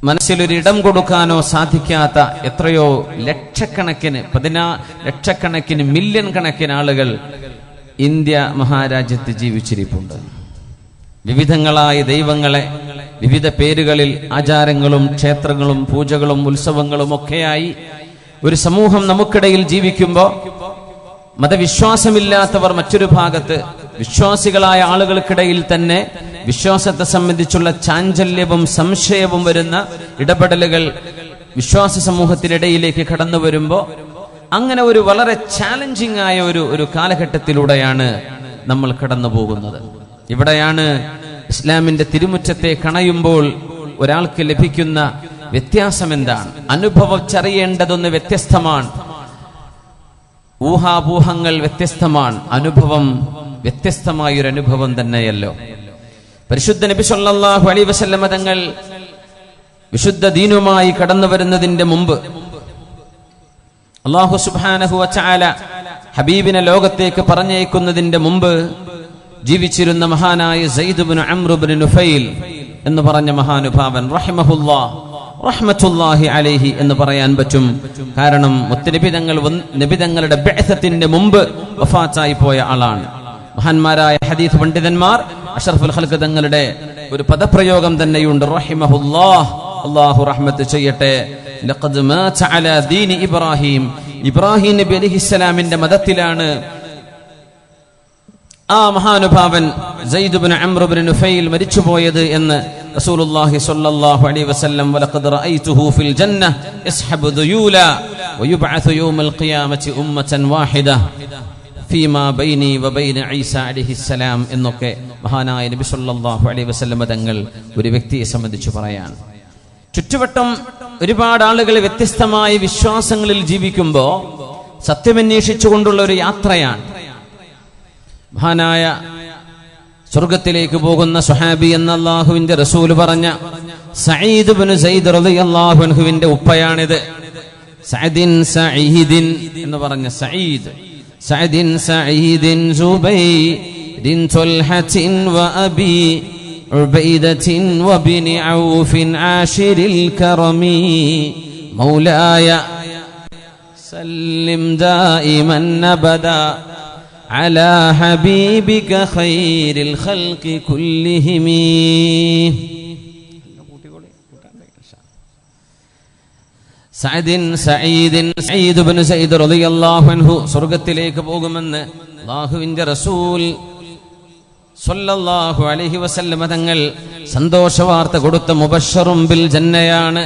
മനസ്സിലൊരിടം കൊടുക്കാനോ സാധിക്കാത്ത എത്രയോ ലക്ഷക്കണക്കിന് മില്യൺ കണക്കിന് ആളുകൾ ഇന്ത്യ മഹാരാജ്യത്ത് ജീവിച്ചിരിപ്പുണ്ട്. വിവിധങ്ങളായ ദൈവങ്ങളെ വിവിധ പേരുകളിൽ ആചാരങ്ങളും ക്ഷേത്രങ്ങളും പൂജകളും ഉത്സവങ്ങളും ഒക്കെയായി ഒരു സമൂഹം നമുക്കിടയിൽ ജീവിക്കുമ്പോൾ മതവിശ്വാസമില്ലാത്തവർ മറ്റൊരു ഭാഗത്ത്, വിശ്വാസികളായ ആളുകൾക്കിടയിൽ തന്നെ വിശ്വാസത്തെ സംബന്ധിച്ചുള്ള ചാഞ്ചല്യവും സംശയവും വരുന്ന ഇടപെടലുകൾ വിശ്വാസ സമൂഹത്തിനിടയിലേക്ക് കടന്നു വരുമ്പോൾ അങ്ങനെ ഒരു വളരെ ചാലഞ്ചിങ് ആയ ഒരു കാലഘട്ടത്തിലൂടെയാണ് നമ്മൾ കടന്നു പോകുന്നത്. ഇവിടെയാണ് ഇസ്ലാമിന്റെ തിരുമുറ്റത്തെ കണയുമ്പോൾ ഒരാൾക്ക് ലഭിക്കുന്ന വ്യത്യാസം എന്താണ്? അനുഭവിച്ചറിയേണ്ടതൊന്ന് വ്യത്യസ്തമാണ്, ഊഹാപോഹങ്ങൾ വ്യത്യസ്തമാണ്, അനുഭവം വ്യത്യസ്തമായൊരു അനുഭവം തന്നെയല്ലോ. പരിശുദ്ധ നബി സല്ലല്ലാഹു അലൈഹി വസല്ലം തങ്ങൾ വിശുദ്ധ ദീനുമായി കടന്നു വരുന്നതിന്റെ മുമ്പ് അല്ലാഹു സുബ്ഹാനഹു വ തആല ഹബീബിനെ ലോകത്തേക്ക് പറഞ്ഞയക്കുന്നതിന്റെ മുമ്പ് ജീവിച്ചിരുന്ന മഹാനായ സയ്യിദ് ഇബ്നു അംർ ഇബ്നു നുഫൈൽ എന്ന് പറഞ്ഞ മഹാനുഭാവൻ റഹ്മത്തുള്ളാഹി അലൈഹി എന്ന് പറയാൻ പറ്റും. കാരണം നബിതങ്ങളുടെ ബിഅ്സത്തിന്റെ മുമ്പ് വഫാത്തായി പോയ ആളാണ്. മഹാന്മാരായ ഹദീസ് പണ്ഡിതന്മാർ അഷ്റഫുൽ ഖൽഖ് തങ്ങളുടെ ഒരു പദപ്രയോഗം തന്നെയുണ്ട്, റഹിമഹുല്ലാഹ്, അല്ലാഹു റഹ്മത്ത് ചെയ്യട്ടെ. ലഖദ് മാത അലാ ദീനി ഇബ്രാഹിം, ഇബ്രാഹിം നബി അലൈഹിസ്സലാമിന്റെ മതത്തിലാണ് ആ മഹാനുഭാവൻ സയ്യിദ് ഇബ്നു അംർ ഇബ്നു നുഫൈൽ മരിച്ചുപോയത് എന്ന് റസൂലുള്ളാഹി സ്വല്ലല്ലാഹു അലൈഹി വസല്ലം വലഖദ് റഅയ്തുഹു ഫിൽ ജന്നഹ യസ്ഹബു ദുയൂല വയുബ്അസു യൗമൽ ഖിയാമത്തി ഉമ്മതൻ വാഹിദ ഫീമാ ബൈനി വബൈന ഈസ അലൈഹിസ്സലാം എന്നൊക്കെ മഹാനായ നബി സ്വല്ലല്ലാഹു അലൈഹി വസല്ലം തങ്ങൾ ഒരു വ്യക്തിയെ സംബന്ധിച്ച് പറയാൻ. ചുറ്റുവട്ടം ഒരുപാട് ആളുകൾ വ്യത്യസ്തമായ വിശ്വാസങ്ങളിൽ ജീവിക്കുമ്പോൾ സത്യമന്വേഷിച്ചുകൊണ്ടുള്ള ഒരു യാത്രയാണ്. മഹാനായ സ്വർഗത്തിലേക്ക് പോകുന്ന സ്വഹാബി എന്ന അല്ലാഹുവിന്റെ റസൂൽ പറഞ്ഞ സഈദ് ഇബ്നു സൈദ് റളിയല്ലാഹു അൻഹുവിന്റെ ഉപ്പയാണിത്. സഈദിൻ എന്ന് പറഞ്ഞ സഈദിൻ സുബൈദിൻ തുൽഹത്തിൻ വഅബി ഉബൈദത്തിൻ വബിനി ഔഫിൻ ആശിരിൽ കറമി മൗലായ സല്ലിം ദായിമൻ അബദാ على حبيبك خير الخلق كلهم. സഈദ് ഇബ്നു സൈദ് റളിയല്ലാഹു അൻഹു സ്വർഗ്ഗത്തിലേക്ക് പോകുമെന്ന് അല്ലാഹുവിന്റെ റസൂൽ സ്വല്ലല്ലാഹു അലൈഹി വസല്ലം തങ്ങൾ സന്തോഷ വാർത്ത കൊടുത്ത മുബശ്ശറും ബിൽ ജന്നയാണ്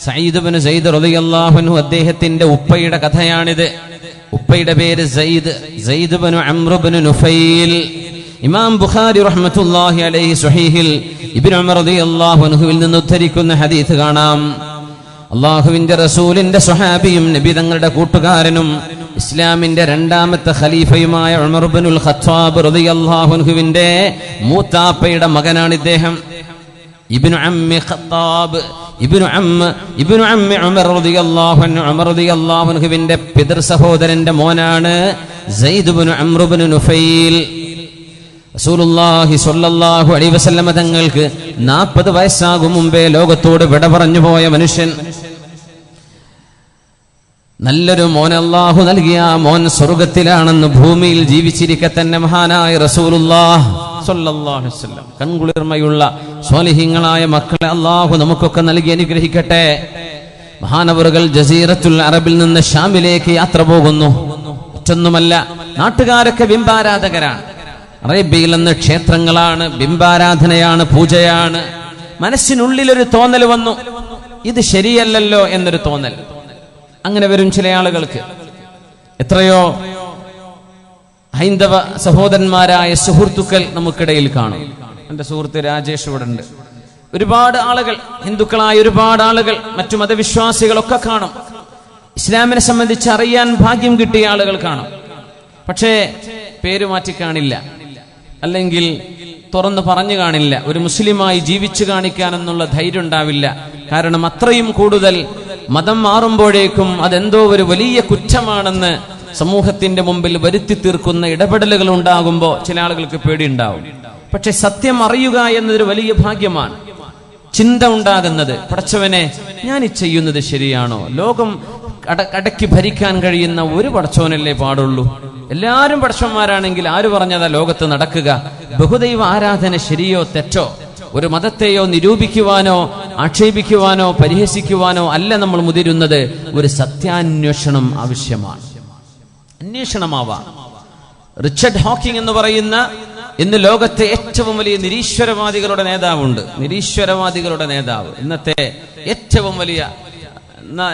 സഈദ് ഇബ്നു സൈദ് റളിയല്ലാഹു അൻഹു. അദ്ദേഹത്തിന്റെ ഉപ്പയുടെ കഥയാണിത്. ഉപ്പയുടെ പേര് സയ്യിദ് ഇബ്നു അംർ ഇബ്നു നുഫൈൽ. ഇമാം ബുഖാരി റഹ്മത്തുള്ളാഹി അലൈഹി സ്വഹീഹിൽ ഇബ്നു ഉമർ റളിയല്ലാഹു അൻഹുവിൽ നിന്ന് ഉദ്ധരിക്കുന്ന ഹദീസ് കാണാം. അല്ലാഹുവിന്റെ റസൂലിന്റെ സ്വഹാബിയും നബി തങ്ങളുടെ കൂട്ടുകാരനും ഇസ്ലാമിന്റെ രണ്ടാമത്തെ ഖലീഫയുമായ ഉമർ ഇബ്നുൽ ഖത്താബ് റളിയല്ലാഹു അൻഹുവിന്റെ മൂത്താപ്പയുടെ മകനാണ് ഇദ്ദേഹം. ഇബ്നു അമ്മി ഖത്താബ്, ഇബ്നു അമ്മി ഉമർ റളിയല്ലാഹു അൻഹു, ഉമർ റളിയല്ലാഹു അൻഹുവിന്റെ പിതൃ സഹോദരന്റെ മോനാണ് സയ്യിദ് ഇബ്നു അംർ ഇബ്നു നുഫൈൽ. റസൂലുള്ളാഹി സ്വല്ലല്ലാഹു അലൈഹി വസല്ലം തങ്ങൾക്ക് 40 വയസ്സാകും മുമ്പേ ലോകത്തോട് വിട പറഞ്ഞു പോയ മനുഷ്യൻ. നല്ലൊരു മോൻ അല്ലാഹു നൽകിയ മോൻ സ്വർഗത്തിലാണെന്ന് ഭൂമിയിൽ ജീവിച്ചിരിക്കെ തന്നെ മഹാനായ റസൂലുള്ളാഹി സ്വല്ലല്ലാഹു അലൈഹി വസല്ലം കൺകുളിർമയുള്ള സ്വാലിഹീങ്ങളായ മക്കളെ അല്ലാഹു നമുക്കൊക്കെ നൽകി അനുഗ്രഹിക്കട്ടെ. മഹാനവറുകൾ ജസീറത്തുൽ അറബിൽ നിന്ന് ഷാമിലേക്ക് യാത്ര പോകുന്നു. മറ്റൊന്നുമല്ല, നാട്ടുകാരൊക്കെ ബിംബാരാധകരാണ്. അറേബ്യയിൽ നിന്ന് ക്ഷേത്രങ്ങളാണ്, ബിംബാരാധനയാണ്, പൂജയാണ്. മനസ്സിനുള്ളിലൊരു തോന്നൽ വന്നു, ഇത് ശരിയല്ലല്ലോ എന്നൊരു തോന്നൽ. അങ്ങനെ വരും ചില ആളുകൾക്ക്. എത്രയോ ഹൈന്ദവ സഹോദരന്മാരായ സുഹൃത്തുക്കൾ നമുക്കിടയിൽ കാണും. എൻ്റെ സുഹൃത്ത് രാജേഷ് ഇവിടെ ഉണ്ട്. ഒരുപാട് ആളുകൾ, ഹിന്ദുക്കളായ ഒരുപാട് ആളുകൾ, മറ്റു മതവിശ്വാസികളൊക്കെ കാണും. ഇസ്ലാമിനെ സംബന്ധിച്ച് അറിയാൻ ഭാഗ്യം കിട്ടിയ ആളുകൾ കാണും. പക്ഷേ പേര് മാറ്റി കാണില്ല, അല്ലെങ്കിൽ തുറന്നു പറഞ്ഞു കാണില്ല. ഒരു മുസ്ലിമായി ജീവിച്ചു കാണിക്കാനെന്നുള്ള ധൈര്യം ഉണ്ടാവില്ല. കാരണം അത്രയും കൂടുതൽ മതം മാറുമ്പോഴേക്കും അതെന്തോ ഒരു വലിയ കുറ്റമാണെന്ന് സമൂഹത്തിന്റെ മുമ്പിൽ വരുത്തി തീർക്കുന്ന ഇടപെടലുകൾ ഉണ്ടാകുമ്പോൾ ചില ആളുകൾക്ക് പേടിയുണ്ടാവും. പക്ഷെ സത്യം അറിയുക എന്നതൊരു വലിയ ഭാഗ്യമാണ്. ചിന്ത ഉണ്ടാകുന്നത്. പടച്ചവനെ, ഞാൻ ഈ ചെയ്യുന്നത് ശരിയാണോ? ലോകം അടക്കി ഭരിക്കാൻ കഴിയുന്ന ഒരു പടച്ചവനല്ലേ പാടുള്ളൂ. എല്ലാവരും പടച്ചവന്മാരാണെങ്കിൽ ആര് പറഞ്ഞതാ ലോകത്ത് നടക്കുക? ബഹുദൈവ ആരാധന ശരിയോ തെറ്റോ? ഒരു മതത്തെയോ നിരൂപിക്കുവാനോ ആക്ഷേപിക്കുവാനോ പരിഹസിക്കുവാനോ അല്ല നമ്മൾ മുതിരുന്നത്. ഒരു സത്യാന്വേഷണം ആവശ്യമാണ്. അന്വേഷണമാവാം. റിച്ചർഡ് ഹോക്കിംഗ് എന്ന് പറയുന്ന ഇന്ന് ലോകത്തെ ഏറ്റവും വലിയ നിരീശ്വരവാദികളുടെ നേതാവുണ്ട്. നിരീശ്വരവാദികളുടെ നേതാവ്, ഇന്നത്തെ ഏറ്റവും വലിയ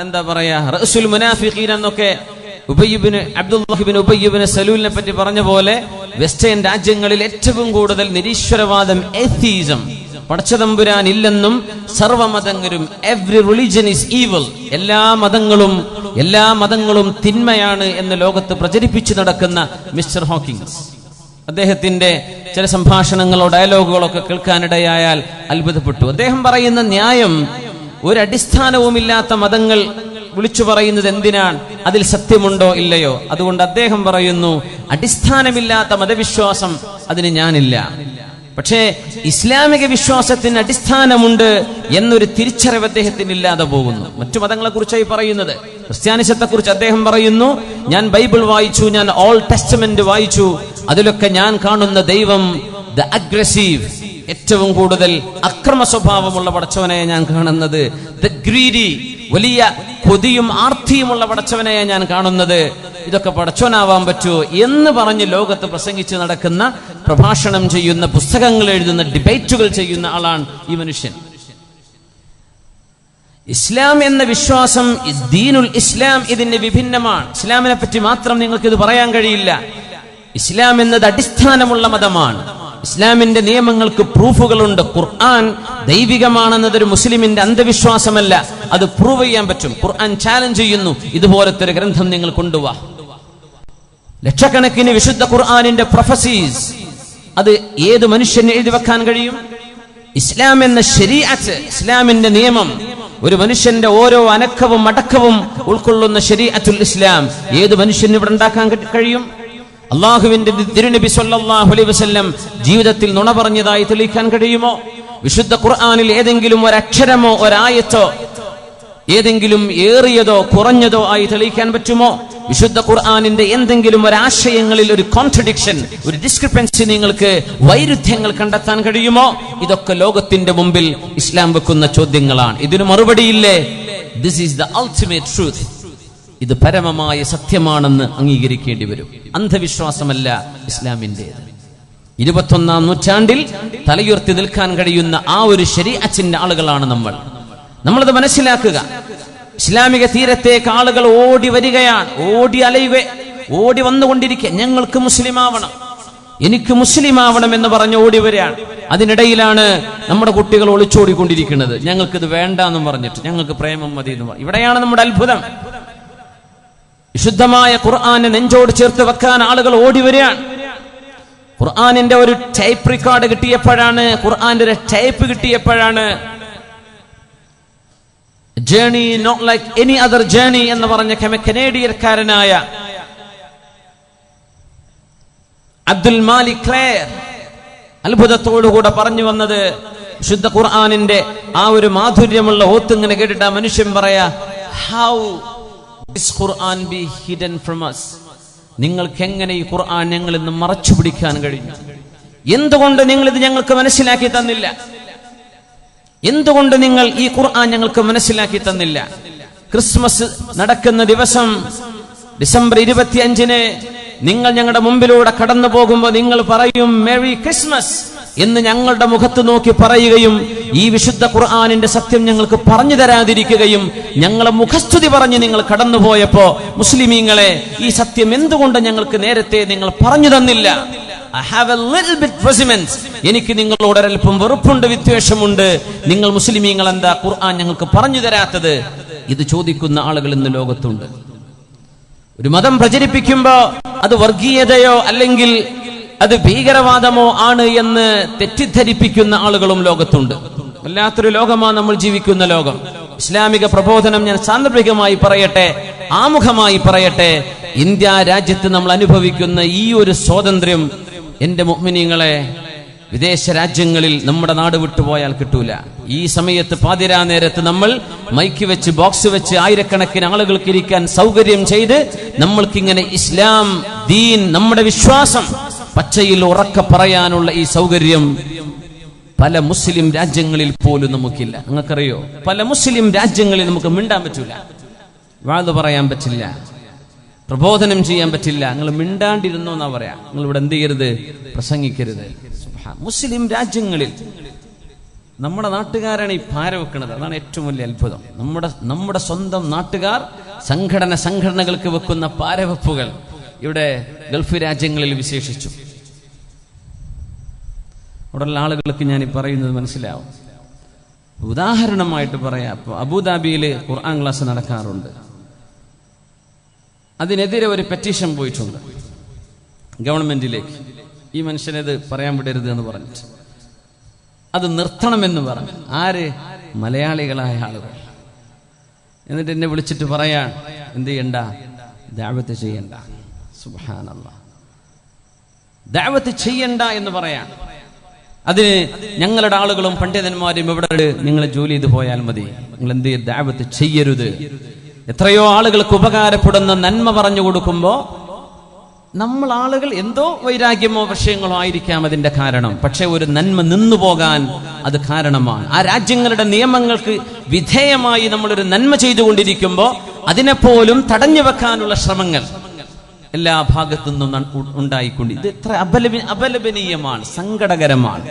എന്താ പറയാ, റഅസുൽ മുനാഫിഖീൻ എന്നൊക്കെ അബ്ദുല്ലാഹിബ്നു ഉബയ്യ് ഇബ്നു സലൂലിനെ പറ്റി പറഞ്ഞ പോലെ വെസ്റ്റേൺ രാജ്യങ്ങളിൽ ഏറ്റവും കൂടുതൽ നിരീശ്വരവാദം, എത്തീസം, പടച്ചതമ്പുരാൻ ഇല്ലെന്നും സർവ്വമതങ്ങളും എവ്രി റിലിജൻ ഈസ് ഈവിൾ, എല്ലാ മതങ്ങളും തിന്മയാണ് എന്ന് ലോകത്ത് പ്രചരിപ്പിച്ചു നടക്കുന്ന മിസ്റ്റർ ഹോക്കിങ്സ്, അദ്ദേഹത്തിന്റെ ചില സംഭാഷണങ്ങളോ ഡയലോഗുകളോ ഒക്കെ കേൾക്കാനിടയായാൽ അത്ഭുതപ്പെട്ടു. അദ്ദേഹം പറയുന്ന ന്യായം, ഒരടിസ്ഥാനവുമില്ലാത്ത മതങ്ങൾ വിളിച്ചു പറയുന്നത് എന്തിനാണ്? അതിൽ സത്യമുണ്ടോ ഇല്ലയോ? അതുകൊണ്ട് അദ്ദേഹം പറയുന്നു, അടിസ്ഥാനമില്ലാത്ത മതവിശ്വാസം അതിന് ഞാനില്ല. പക്ഷേ ഇസ്ലാമിക വിശ്വാസത്തിന് അടിസ്ഥാനമുണ്ട് എന്നൊരു തിരിച്ചറിവ് അദ്ദേഹത്തിന് ഇല്ലാതെ പോകുന്നു. മറ്റു മതങ്ങളെ കുറിച്ചായി പറയുന്നത്. ക്രിസ്ത്യാനിസത്തെ കുറിച്ച് അദ്ദേഹം പറയുന്നു, ഞാൻ ബൈബിൾ വായിച്ചു, ഞാൻ ഓൾഡ് ടെസ്റ്റമെന്റ് വായിച്ചു, അതിലൊക്കെ ഞാൻ കാണുന്ന ദൈവം ദ അഗ്രസീവ്, ഏറ്റവും കൂടുതൽ അക്രമ സ്വഭാവമുള്ള പടച്ചവനെ ഞാൻ കാണുന്നത്. ദ ഗ്രീഡി, വലിയ കൊതിയും ആർത്തിയുമുള്ള പടച്ചവനെയാ ഞാൻ കാണുന്നത്. ഇതൊക്കെ പടച്ചവനാവാൻ പറ്റുമോ എന്ന് പറഞ്ഞ് ലോകത്ത് പ്രസംഗിച്ച് നടക്കുന്ന, പ്രഭാഷണം ചെയ്യുന്ന, പുസ്തകങ്ങൾ എഴുതുന്ന, ഡിബേറ്റുകൾ ചെയ്യുന്ന ആളാണ് ഈ മനുഷ്യൻ. ഇസ്ലാം എന്ന വിശ്വാസം, ദീനുൽ ഇസ്ലാം, ഇതിന് വിഭിന്നമാണ്. ഇസ്ലാമിനെ പറ്റി മാത്രം നിങ്ങൾക്ക് ഇത് പറയാൻ കഴിയില്ല. ഇസ്ലാം എന്നത് അടിസ്ഥാനമുള്ള മതമാണ്. ഇസ്ലാമിന്റെ നിയമങ്ങൾക്ക് പ്രൂഫുകളുണ്ട്. ഖുർആൻ ദൈവികമാണെന്നതൊരു മുസ്ലിമിന്റെ അന്ധവിശ്വാസമല്ല, അത് പ്രൂവ് ചെയ്യാൻ പറ്റും. ഖുർആൻ ചാലഞ്ച് ചെയ്യുന്നു, ഇതുപോലത്തെ ഒരു ഗ്രന്ഥം നിങ്ങൾ കൊണ്ടുവാ. ലക്ഷക്കണക്കിന് വിശുദ്ധ ഖുർആനിന്റെ പ്രൊഫസീസ്, അത് ഏത് മനുഷ്യന് എഴുതി വെക്കാൻ കഴിയും? ഇസ്ലാം എന്ന ശരീഅത്ത്, ഇസ്ലാമിന്റെ നിയമം, ഒരു മനുഷ്യന്റെ ഓരോ അനക്കവും അടക്കവും ഉൾക്കൊള്ളുന്ന ശരീഅത്തുൽ ഇസ്ലാം ഏത് മനുഷ്യന് ഇവിടെ ഉണ്ടാക്കാൻ കഴിയും? അള്ളാഹുവിന്റെ തിരുനബി സ്വല്ലല്ലാഹു അലൈഹി വസല്ലം ജീവിതത്തിൽ നുണ പറഞ്ഞതായി തെളിയിക്കാൻ കഴിയുമോ? വിശുദ്ധ ഖുർആനിൽ ഏതെങ്കിലും ഒരക്ഷരമോ ഒരായത്തോ ഏതെങ്കിലും ഏറിയതോ കുറഞ്ഞതോ ആയി തെളിയിക്കാൻ പറ്റുമോ? വിശുദ്ധ ഖുർആനിന്റെ എന്തെങ്കിലും ഒരാശയങ്ങളിൽ ഒരു കോൺട്രഡിക്ഷൻ, ഒരു ഡിസ്ക്രിപ്പൻസി, നിങ്ങൾക്ക് വൈരുദ്ധ്യങ്ങൾ കണ്ടെത്താൻ കഴിയുമോ? ഇതൊക്കെ ലോകത്തിന്റെ മുമ്പിൽ ഇസ്ലാം വെക്കുന്ന ചോദ്യങ്ങളാണ്. ഇതിന് മറുപടിയില്ലേ? This is the ultimate truth, ഇത് പരമമായ സത്യമാണെന്ന് അംഗീകരിക്കേണ്ടി വരും. അന്ധവിശ്വാസമല്ല ഇസ്ലാമിൻ്റെത്. 21-ാം നൂറ്റാണ്ടിൽ തലയുയർത്തി നിൽക്കാൻ കഴിയുന്ന ആ ഒരു ശരീഅത്തിന്റെ ആളുകളാണ് നമ്മളത് മനസ്സിലാക്കുക. ഇസ്ലാമിക തീരത്തേക്ക് ആളുകൾ ഓടി വരികയാണ്, ഓടി അലയുക, ഓടി വന്നുകൊണ്ടിരിക്കുക. ഞങ്ങൾക്ക് മുസ്ലിം ആവണം, എനിക്ക് മുസ്ലിം ആവണം എന്ന് പറഞ്ഞ് ഓടി വരികയാണ്. അതിനിടയിലാണ് നമ്മുടെ കുട്ടികൾ ഒളിച്ചോടിക്കൊണ്ടിരിക്കുന്നത്. ഞങ്ങൾക്കിത് വേണ്ട എന്നും പറഞ്ഞിട്ട്, ഞങ്ങൾക്ക് പ്രേമം മതി എന്ന് പറഞ്ഞു. ഇവിടെയാണ് നമ്മുടെ അത്ഭുതം. വിശുദ്ധമായ ഖുർആനെ നെഞ്ചോട് ചേർത്ത് വെക്കാൻ ആളുകൾ ഓടി വരികയാണ്. ഖുർആനിന്റെ ഒരു ടൈപ്പ് റെക്കോർഡ് കിട്ടിയപ്പോഴാണ്, ഖുർആന്റെ ഒരു ടൈപ്പ് കിട്ടിയപ്പോഴാണ് journey not like any other journey എന്ന് പറഞ്ഞ കനേഡിയക്കാരനായ അബ്ദുൽ മാലിക് ക്ലെയർ അത്ഭുതത്തോടുകൂടെ പറഞ്ഞു വന്നത്. വിശുദ്ധ ഖുർആനിന്റെ ആ ഒരു മാധുര്യമുള്ള ഓത്തിങ്ങനെ കേട്ടിട്ട് ആ മനുഷ്യൻ പറയാ, how this Quran be hidden from us? നിങ്ങൾക്ക് എങ്ങനെ ഈ ഖുർആൻ ഞങ്ങളിൽ നിന്ന് മറച്ചു പിടിക്കാൻ കഴിഞ്ഞു? എന്തുകൊണ്ട് നിങ്ങൾ ഇത് ഞങ്ങൾക്ക് മനസ്സിലാക്കി തന്നില്ല? എന്തുകൊണ്ട് നിങ്ങൾ ഈ ഖുർആൻ ഞങ്ങൾക്ക് മനസ്സിലാക്കി തന്നില്ല? ക്രിസ്മസ് നടക്കുന്ന ദിവസം ഡിസംബർ 25-ന് നിങ്ങൾ ഞങ്ങളുടെ മുമ്പിലൂടെ കടന്നു പോകുമ്പോൾ നിങ്ങൾ പറയും മേരി ക്രിസ്മസ് എന്ന് ഞങ്ങളുടെ മുഖത്ത് നോക്കി പറയുകയും ഈ വിശുദ്ധ ഖുർആനിന്റെ സത്യം ഞങ്ങൾക്ക് പറഞ്ഞു തരാതിരിക്കുകയും ഞങ്ങളെ മുഖസ്തുതി പറഞ്ഞ് നിങ്ങൾ കടന്നുപോയപ്പോ മുസ്ലിമീങ്ങളെ ഈ സത്യം എന്തുകൊണ്ട് ഞങ്ങൾക്ക് നേരത്തെ നിങ്ങൾ പറഞ്ഞു തന്നില്ല? I have a little bit resentment. എനിക്ക് നിങ്ങളോട് ഒരൽപ്പം വെറുപ്പുണ്ട്, വിദ്വേഷമുണ്ട്. നിങ്ങൾ മുസ്ലിമീങ്ങൾ എന്താ ഖുർആൻ ഞങ്ങൾക്ക് പറഞ്ഞു തരാത്തത്? ഇത് ചോദിക്കുന്ന ആളുകൾ ഇന്ന് ലോകത്തുണ്ട്. ഒരു മതം പ്രചരിപ്പിക്കുമ്പോ അത് വർഗീയതയോ അല്ലെങ്കിൽ അത് ഭീകരവാദമോ ആണ് എന്ന് തെറ്റിദ്ധരിപ്പിക്കുന്ന ആളുകളും ലോകത്തുണ്ട്. വല്ലാത്തൊരു ലോകമാണ് നമ്മൾ ജീവിക്കുന്ന ലോകം. ഇസ്ലാമിക പ്രബോധനം, ഞാൻ സാന്ദർഭികമായി പറയട്ടെ, ആമുഖമായി പറയട്ടെ, ഇന്ത്യ രാജ്യത്ത് നമ്മൾ അനുഭവിക്കുന്ന ഈ ഒരു സ്വാതന്ത്ര്യം, എന്റെ മുഅ്മിനീങ്ങളെ, വിദേശ രാജ്യങ്ങളിൽ നമ്മുടെ നാട് വിട്ടുപോയാൽ കിട്ടൂല. ഈ സമയത്ത് പാതിരാ നേരത്ത് നമ്മൾ മൈക്ക് വെച്ച് ബോക്സ് വെച്ച് ആയിരക്കണക്കിന് ആളുകൾക്ക് ഇരിക്കാൻ സൗകര്യം ചെയ്ത് നമ്മൾക്കിങ്ങനെ ഇസ്ലാം, ദീൻ, നമ്മുടെ വിശ്വാസം പച്ചയിൽ ഉറക്കെ പറയാനുള്ള ഈ സൗകര്യം പല മുസ്ലിം രാജ്യങ്ങളിൽ പോലും നമുക്കില്ല. നിങ്ങൾക്കറിയോ, പല മുസ്ലിം രാജ്യങ്ങളിൽ നമുക്ക് മിണ്ടാൻ പറ്റൂല, വാത് പറയാൻ പറ്റില്ല, പ്രബോധനം ചെയ്യാൻ പറ്റില്ല. നിങ്ങൾ മിണ്ടാണ്ടിരുന്നോ എന്നാ പറയാ. നിങ്ങൾ ഇവിടെ എന്ത് ചെയ്യരുത്? പ്രസംഗിക്കരുത്. മുസ്ലിം രാജ്യങ്ങളിൽ നമ്മുടെ നാട്ടുകാരാണ് ഈ പാര വെക്കുന്നത്. അതാണ് ഏറ്റവും വലിയ അത്ഭുതം. നമ്മുടെ സ്വന്തം നാട്ടുകാർ സംഘടനകൾക്ക് വെക്കുന്ന പാരവെപ്പുകൾ ഇവിടെ ഗൾഫ് രാജ്യങ്ങളിൽ വിശേഷിച്ചു. അവിടെയുള്ള ആളുകൾക്ക് ഞാൻ ഈ പറയുന്നത് മനസ്സിലാവും. ഉദാഹരണമായിട്ട് പറയാം, അബുദാബിയിൽ ഖുർആൻ ക്ലാസ് നടക്കാറുണ്ട്. അതിനെതിരെ ഒരു പെറ്റീഷൻ പോയിട്ടുണ്ട് ഗവൺമെന്റിലേക്ക്. ഈ മനുഷ്യനത് പറയാൻ വിടരുത് എന്ന് പറഞ്ഞിട്ട് അത് നിർത്തണമെന്ന് പറഞ്ഞു. ആര്? മലയാളികളായ ആളുകൾ. എന്നിട്ട് എന്നെ വിളിച്ചിട്ട് പറയാൻ, എന്ത് ചെയ്യണ്ട? ദഅവത്ത് ചെയ്യണ്ട. സുബ്ഹാനല്ലാഹ്, ദഅവത്ത് ചെയ്യണ്ട എന്ന് പറയാൻ. അതിന് ഞങ്ങളുടെ ആളുകളും പണ്ഡിതന്മാരും ഇവിടെ നിങ്ങൾ ജോലി ചെയ്ത് പോയാൽ മതി, നിങ്ങൾ എന്ത് ചെയ്യും? ദഅവത്ത് ചെയ്യരുത്. എത്രയോ ആളുകൾക്ക് ഉപകാരപ്പെടുന്ന നന്മ പറഞ്ഞു കൊടുക്കുമ്പോ നമ്മൾ ആളുകൾ എന്തോ വൈരാഗ്യമോ വിഷയങ്ങളോ ആയിരിക്കാം അതിന്റെ കാരണം. പക്ഷെ ഒരു നന്മ നിന്നു പോകാൻ അത് കാരണമാണ്. ആ രാജ്യങ്ങളുടെ നിയമങ്ങൾക്ക് വിധേയമായി നമ്മളൊരു നന്മ ചെയ്തുകൊണ്ടിരിക്കുമ്പോൾ അതിനെപ്പോലും തടഞ്ഞു വെക്കാനുള്ള ശ്രമങ്ങൾ എല്ലാ ഭാഗത്തു നിന്നും ഉണ്ടായിക്കൊണ്ട് ഇത് എത്ര അപലപനീയമാണ്, സങ്കടകരമാണ്.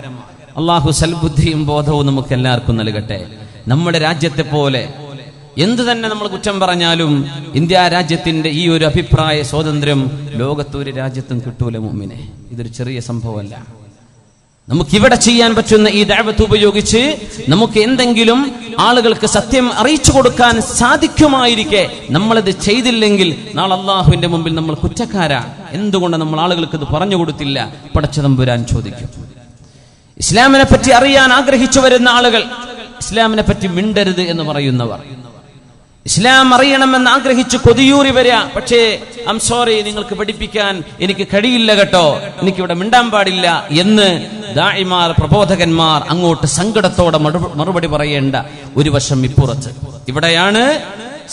അള്ളാഹു സൽബുദ്ധിയും ബോധവും നമുക്ക് എല്ലാവർക്കും നൽകട്ടെ. നമ്മുടെ രാജ്യത്തെ പോലെ എന്തു തന്നെ നമ്മൾ കുറ്റം പറഞ്ഞാലും ഇന്ത്യ രാജ്യത്തിന്റെ ഈ ഒരു അഭിപ്രായ സ്വാതന്ത്ര്യം ലോകത്തൊരു രാജ്യത്തും കിട്ടൂല മുഅ്മിനെ. ഇതൊരു ചെറിയ സംഭവമല്ല. നമുക്കിവിടെ ചെയ്യാൻ പറ്റുന്ന ഈ ദഅവത്ത് ഉപയോഗിച്ച് നമുക്ക് എന്തെങ്കിലും ആളുകൾക്ക് സത്യം അറിയിച്ചു കൊടുക്കാൻ സാധിക്കുമായിരിക്കെ നമ്മളത് ചെയ്തില്ലെങ്കിൽ നാളെ അല്ലാഹുവിന്റെ മുമ്പിൽ നമ്മൾ കുറ്റക്കാരാണ്. എന്തുകൊണ്ട് നമ്മൾ ആളുകൾക്ക് ഇത് പറഞ്ഞു കൊടുത്തില്ല? പടച്ച തമ്പുരാൻ ചോദിക്കും. ഇസ്ലാമിനെ പറ്റി അറിയാൻ ആഗ്രഹിച്ചു വരുന്ന ആളുകൾ, ഇസ്ലാമിനെ പറ്റി മിണ്ടരുത് എന്ന് പറയുന്നവർ, ഇസ്ലാം അറിയണമെന്ന് ആഗ്രഹിച്ച് കൊതിയൂറി വരിക. പക്ഷേ ഐം സോറി, നിങ്ങൾക്ക് പഠിപ്പിക്കാൻ എനിക്ക് കഴിയില്ല കേട്ടോ, എനിക്കിവിടെ മിണ്ടാൻ പാടില്ല എന്ന് ദാഇമാർ, പ്രബോധകന്മാർ അങ്ങോട്ട് സങ്കടത്തോടെ മറുപടി പറയേണ്ട ഒരു വശം ഇപ്പുറത്ത്. ഇവിടെയാണ്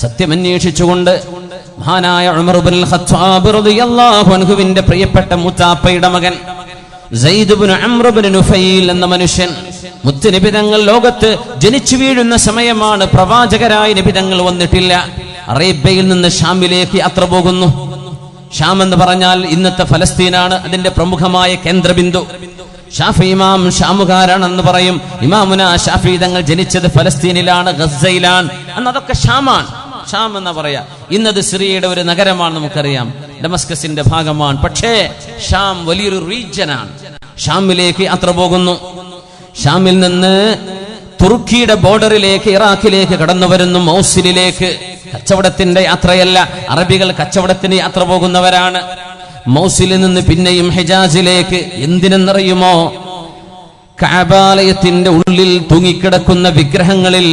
സത്യമന്വേഷിച്ചുകൊണ്ട് മഹാനായ ഉമർ ഇബ്നുൽ ഖത്താബ് റളിയല്ലാഹു അൻഹുവിന്റെ പ്രിയപ്പെട്ട മുത്താപ്പയുടെ മകൻ സയ്യിദ് ഇബ്നു അംർ ഇബ്നു നുഫൈൽ എന്ന മനുഷ്യൻ, മുത്തുനബി തങ്ങൾ ലോകത്ത് ജനിച്ചു വീഴുന്ന സമയമാണ്. പ്രവാചകരായ നബി തങ്ങൾ വന്നിട്ടില്ല. അറേബ്യയിൽ നിന്ന് ഷാമിലേക്ക് യാത്ര പോകുന്നു. ഷാം എന്ന് പറഞ്ഞാൽ ഇന്നത്തെ ഫലസ്തീനാണ് അതിന്റെ പ്രമുഖമായ കേന്ദ്രബിന്ദു. ഷാഫി ഇമാം ഷാമുകാരാണെന്ന് പറയും. ഇമാമുന ഷാഫി തങ്ങൾ ജനിച്ചത് ഫലസ്തീനിലാണ്, ഗസയിലാണ്. അന്ന് അതൊക്കെ ഷാമാണ്, ഷാം എന്ന് പറയാ. ഇന്നത് സിറിയയുടെ ഒരു നഗരമാണ്, നമുക്കറിയാം, ഡമസ്കസിന്റെ ഭാഗമാണ്. പക്ഷേ ഷാം വലിയൊരു റീജിയനാണ്. ഷാമിലേക്ക് യാത്ര പോകുന്നു. ഷാമിൽ നിന്ന് തുർക്കിയുടെ ബോർഡറിലേക്ക്, ഇറാഖിലേക്ക് കടന്നു വരുന്നു, മൗസിലിലേക്ക്. കച്ചവടത്തിന്റെ യാത്രയല്ല, അറബികൾ കച്ചവടത്തിന് യാത്ര പോകുന്നവരാണ്. മൗസിലിൽ നിന്ന് പിന്നെയും ഹിജാസിലേക്ക്. എന്തിനെന്നറിയുമോ? കഅബാലയത്തിന്റെ ഉള്ളിൽ തൂങ്ങിക്കിടക്കുന്ന വിഗ്രഹങ്ങളിൽ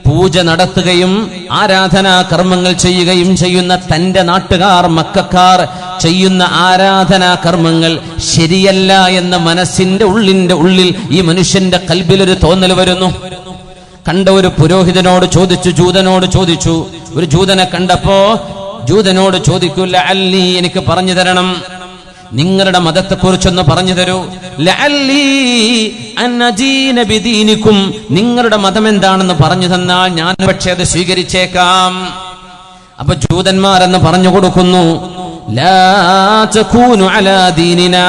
പൂജ നടത്തുകയും ആരാധനാ കർമ്മങ്ങൾ ചെയ്യുകയും ചെയ്യുന്ന തന്റെ നാട്ടുകാർ, മക്കക്കാർ ചെയ്യുന്ന ആരാധനാ കർമ്മങ്ങൾ ശരിയല്ല എന്ന മനസ്സിന്റെ ഉള്ളിൽ ഈ മനുഷ്യന്റെ കൽബിലൊരു തോന്നൽ വരുന്നു. കണ്ട ഒരു പുരോഹിതനോട് ചോദിച്ചു, ജൂതനോട് ചോദിച്ചു. ഒരു ജൂതനെ കണ്ടപ്പോ ജൂതനോട് ചോദിക്കൂ, ലഅല്ലി, എനിക്ക് പറഞ്ഞു തരണം, നിങ്ങളുടെ മതത്തെക്കുറിച്ചൊന്ന് പറഞ്ഞു തരൂ. ലഅല്ലി അൻ അദീന ബിദീനിക്കും, നിങ്ങളുടെ മതം എന്താണെന്ന് പറഞ്ഞു തന്നാൽ ഞാൻ പക്ഷേ അത് സ്വീകരിച്ചേക്കാം. അപ്പൊ ജൂതന്മാരെന്ന് പറഞ്ഞു കൊടുക്കുന്നു, ലാ തകൂനു അലാ ദീനിനാ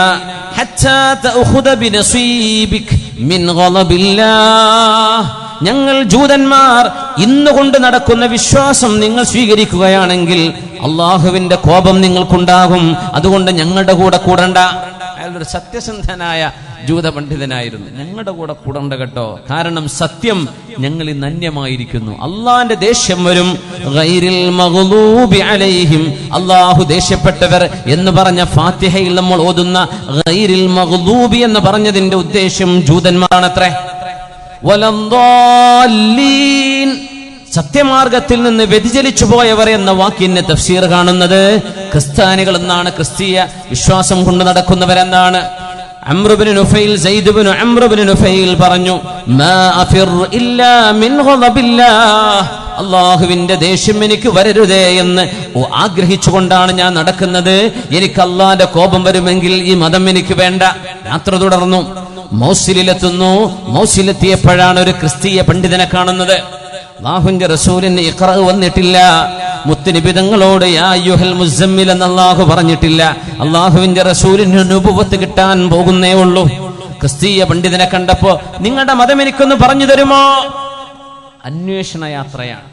ഹത്താ തഅഖുദ ബിനസീബിക മിൻ ഗളബില്ലാഹ്. ഞങ്ങൾ ജൂതന്മാർ ഇന്നുകൊണ്ട് നടക്കുന്ന വിശ്വാസം നിങ്ങൾ സ്വീകരിക്കുകയാണെങ്കിൽ അള്ളാഹുവിന്റെ കോപം നിങ്ങൾക്കുണ്ടാകും. അതുകൊണ്ട് ഞങ്ങളുടെ കൂടെ കൂടണ്ട. അയാളൊരു സത്യസന്ധനായ ജൂത പണ്ഡിതനായിരുന്നു. ഞങ്ങളുടെ കൂടെ കൂടണ്ട കേട്ടോ, കാരണം സത്യം ഞങ്ങളിൽ നന്യമായിരിക്കുന്നു. അള്ളാന്റെ ദേഷ്യം വരും. ഗൈരിൽ മഗ്ലൂബി അലൈഹിം, അള്ളാഹു ദേഷ്യപ്പെട്ടവർ എന്ന് പറഞ്ഞ ഫാത്തിഹയിൽ നമ്മൾ ഓതുന്ന ഗൈരിൽ മഗ്ലൂബി എന്ന് പറഞ്ഞതിന്റെ ഉദ്ദേശം ജൂതന്മാരാണത്രേ. വലദ്ദാല്ലീൻ, സത്യമാർഗത്തിൽ നിന്ന് വ്യതിചലിച്ചു പോയവർ എന്ന വാക്കിന്റെ തഫ്സീർ കാണുന്നത് ക്രിസ്ത്യാനികൾ എന്നാണ്, ക്രിസ്തീയ വിശ്വാസം കൊണ്ട് നടക്കുന്നവരെന്നാണ്. അംർ ഇബ്നു നുഫൈൽ സയ്യിദ് ഇബ്നു അംർ ഇബ്നു നുഫൈൽ പറഞ്ഞു, മാ അഫിർ ഇല്ലാ മിൻ ഗളബില്ലാഹ്, അല്ലാഹുവിന്റെ ദേഷ്യം എനിക്ക് വരരുതേ എന്ന് ആഗ്രഹിച്ചുകൊണ്ടാണ് ഞാൻ നടക്കുന്നത്. എനിക്ക് അല്ലാഹുവിന്റെ കോപം വരുമെങ്കിൽ ഈ മതം എനിക്ക് വേണ്ട. യാത്ര തുടർന്നു. മൗസിലെത്തുന്നു. മൗസിലെത്തിയപ്പോഴാണ് ഒരു ക്രിസ്തീയ പണ്ഡിതനെ കാണുന്നത്. അല്ലാഹുവിന്റെ റസൂലിന് ഇഖ്റ വന്നിട്ടില്ല. മുത്തുനബി തങ്ങളോട് യാ അയ്യുഹൽ മുസമ്മിൽ എന്ന് അല്ലാഹു പറഞ്ഞിട്ടില്ല. അല്ലാഹുവിന്റെ റസൂലിന് നുബുവത്ത് കിട്ടാൻ പോകുന്നേ ഉള്ളൂ. ക്രിസ്തീയ പണ്ഡിതനെ കണ്ടപ്പോ, നിങ്ങളുടെ മതം എനിക്കൊന്ന് പറഞ്ഞു തരുമോ? അന്വേഷണ യാത്രയാണ്.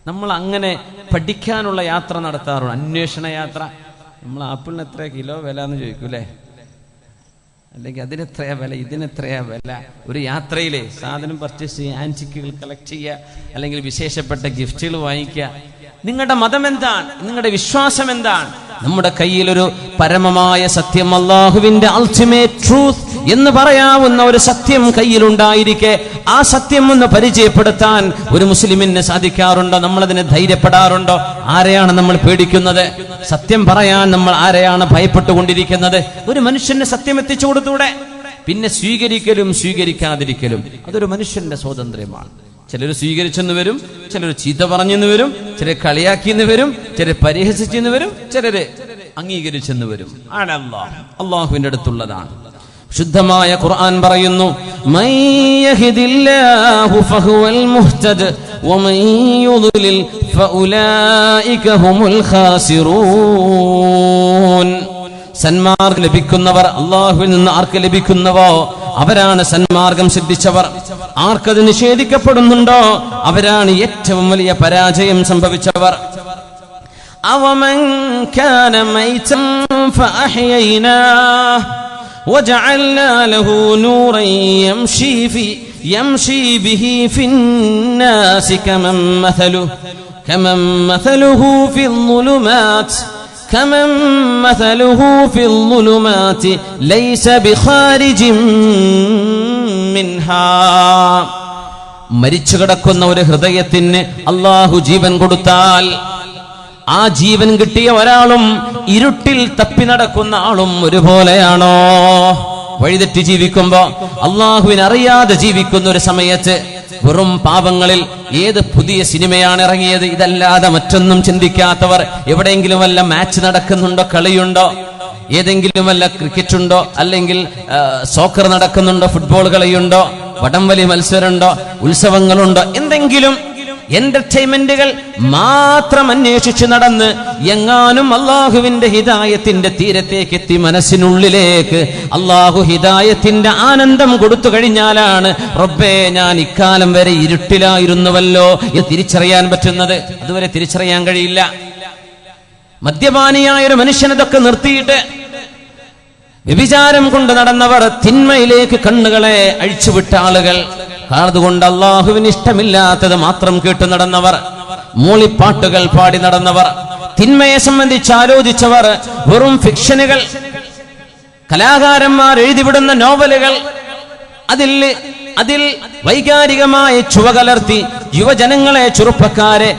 നമ്മൾ അങ്ങനെ പഠിക്കാനുള്ള യാത്ര നടത്താറുണ്ട്. അന്വേഷണ യാത്ര. നമ്മൾ ആപ്പിളിന് എത്ര കിലോ വില എന്ന് ചോദിക്കൂലേ, അല്ലെങ്കിൽ അതിനെത്രയാ വില, ഇതിനെത്രയാ വില. ഒരു യാത്രയിലെ സാധനം പർച്ചേസ് ചെയ്യുക, ആന്റിക്കുകൾ കളക്ട് ചെയ്യുക, അല്ലെങ്കിൽ വിശേഷപ്പെട്ട ഗിഫ്റ്റുകൾ വാങ്ങിക്കുക. നിങ്ങളുടെ മതം എന്താണ്? നിങ്ങളുടെ വിശ്വാസം എന്താണ്? നമ്മുടെ കയ്യിലൊരു പരമമായ സത്യം, അല്ലാഹുവിന്റെ അൾട്ടിമേറ്റ് ട്രൂത്ത് എന്ന് പറയാവുന്ന ഒരു സത്യം കയ്യിലുണ്ടായിരിക്കെ ആ സത്യം ഒന്ന് പരിചയപ്പെടുത്താൻ ഒരു മുസ്ലിമിന് സാധിക്കാറുണ്ടോ? നമ്മളതിനെ ധൈര്യപ്പെടാറുണ്ടോ? ആരെയാണ് നമ്മൾ പേടിക്കുന്നത്? സത്യം പറയാൻ നമ്മൾ ആരെയാണ് ഭയപ്പെട്ടുകൊണ്ടിരിക്കുന്നത്? ഒരു മനുഷ്യന് സത്യം എത്തിച്ചു കൊടുത്തൂടെ? പിന്നെ സ്വീകരിക്കലും സ്വീകരിക്കാതിരിക്കലും അതൊരു മനുഷ്യന്റെ സ്വാതന്ത്ര്യമാണ്. ചിലർ സ്വീകരിച്ചെന്ന് വരും, ചിലർ ചീത്ത പറഞ്ഞെന്ന് വരും, ചിലർ കളിയാക്കിയെന്ന് വരും, ചിലർ പരിഹസിച്ചെന്ന് വരും, ചിലര് അംഗീകരിച്ചെന്ന് വരും. ആണ് അല്ലാഹുവിന്റെ അടുത്തുള്ളതാണ്. ശുദ്ധമായ ഖുർആൻ പറയുന്നു, മൻ യഹ്ദില്ലാഹു ഫഹുവൽ മുഹ്തദ് വമൻ യുദ്ലിൽ ഫഉലൈക ഹുമുൽ ഖാസിറൂൻ. സന്മാർഗം ലഭിക്കുന്നവർ, അല്ലാഹുവിൽ നിന്ന് ആർക്ക് ലഭിക്കുന്നവോ അവരാണ് സന്മാർഗം സിദ്ധിച്ചവർ. ആർക്കത് നിഷേധിക്കപ്പെടുന്നുണ്ടോ അവരാണ് ഏറ്റവും വലിയ പരാജയം സംഭവിച്ചവർ. അവമൻ കാന മൈതൻ ഫഅഹ്യൈനാഹു വജഅൽനാ ലഹു നൂറൻ യംശി ബിഹി ഫിന്നാസി കമൻ മഥലുഹു ഫിൽ ളുലുമാതി ലൈസ ബിഖാരിജിൻ മിൻഹാ. മരിച്ചു കിടക്കുന്ന ഒരു ഹൃദയത്തിന് അല്ലാഹു ജീവൻ കൊടുത്താൽ ആ ജീവൻ കിട്ടിയ ഒരാളും ഇരുട്ടിൽ തപ്പി നടക്കുന്ന ആളും ഒരുപോലെയാണോ? വഴിതെറ്റി ജീവിക്കുമ്പോ, അല്ലാഹുവിനെ അറിയാതെ ജീവിക്കുന്ന ഒരു സമയത്ത് വെറും പാപങ്ങളിൽ ഏത് പുതിയ സിനിമയാണ് ഇറങ്ങിയത് ഇതല്ലാതെ മറ്റൊന്നും ചിന്തിക്കാത്തവർ, എവിടെയെങ്കിലും വല്ല മാച്ച് നടക്കുന്നുണ്ടോ, കളിയുണ്ടോ, ഏതെങ്കിലും വല്ല ക്രിക്കറ്റ് ഉണ്ടോ, അല്ലെങ്കിൽ സോക്കർ നടക്കുന്നുണ്ടോ, ഫുട്ബോൾ കളിയുണ്ടോ, വടംവലി മത്സരമുണ്ടോ, ഉത്സവങ്ങളുണ്ടോ, എന്തെങ്കിലും എന്റർടൈൻമെന്റുകൾ മാത്രം അന്വേഷിച്ച് നടന്ന് എങ്ങാനും അല്ലാഹുവിന്റെ ഹിദായത്തിന്റെ തീരത്തേക്ക് എത്തി മനസ്സിനുള്ളിലേക്ക് അല്ലാഹു ഹിദായത്തിന്റെ ആനന്ദം കൊടുത്തു കഴിഞ്ഞാലാണ് റബ്ബേ ഞാൻ ഇക്കാലം വരെ ഇരുട്ടിലായിരുന്നുവല്ലോ എന്ന് തിരിച്ചറിയാൻ പറ്റുന്നത്. അതുവരെ തിരിച്ചറിയാൻ കഴിയില്ല. മദ്യപാനിയായ ഒരു മനുഷ്യനതൊക്കെ നിർത്തിയിട്ട് വ്യഭിചാരം കൊണ്ട് നടന്നവർ, തിന്മയിലേക്ക് കണ്ണുകളെ അഴിച്ചുവിട്ട ആളുകൾ, അതുകൊണ്ട് അല്ലാഹുവിന് ഇഷ്ടമില്ലാത്തത് മാത്രം കേട്ടു നടന്നവർ, മൂളിപ്പാട്ടുകൾ പാടി നടന്നവർ, തിന്മയെ സംബന്ധിച്ച് ആലോചിച്ചവർ, വെറും ഫിക്ഷനുകൾ, കലാകാരന്മാർ എഴുതിവിടുന്ന നോവലുകൾ, അതിൽ വൈകാരികമായി ചുവകലർത്തി യുവജനങ്ങളെ, ചെറുപ്പക്കാരെ,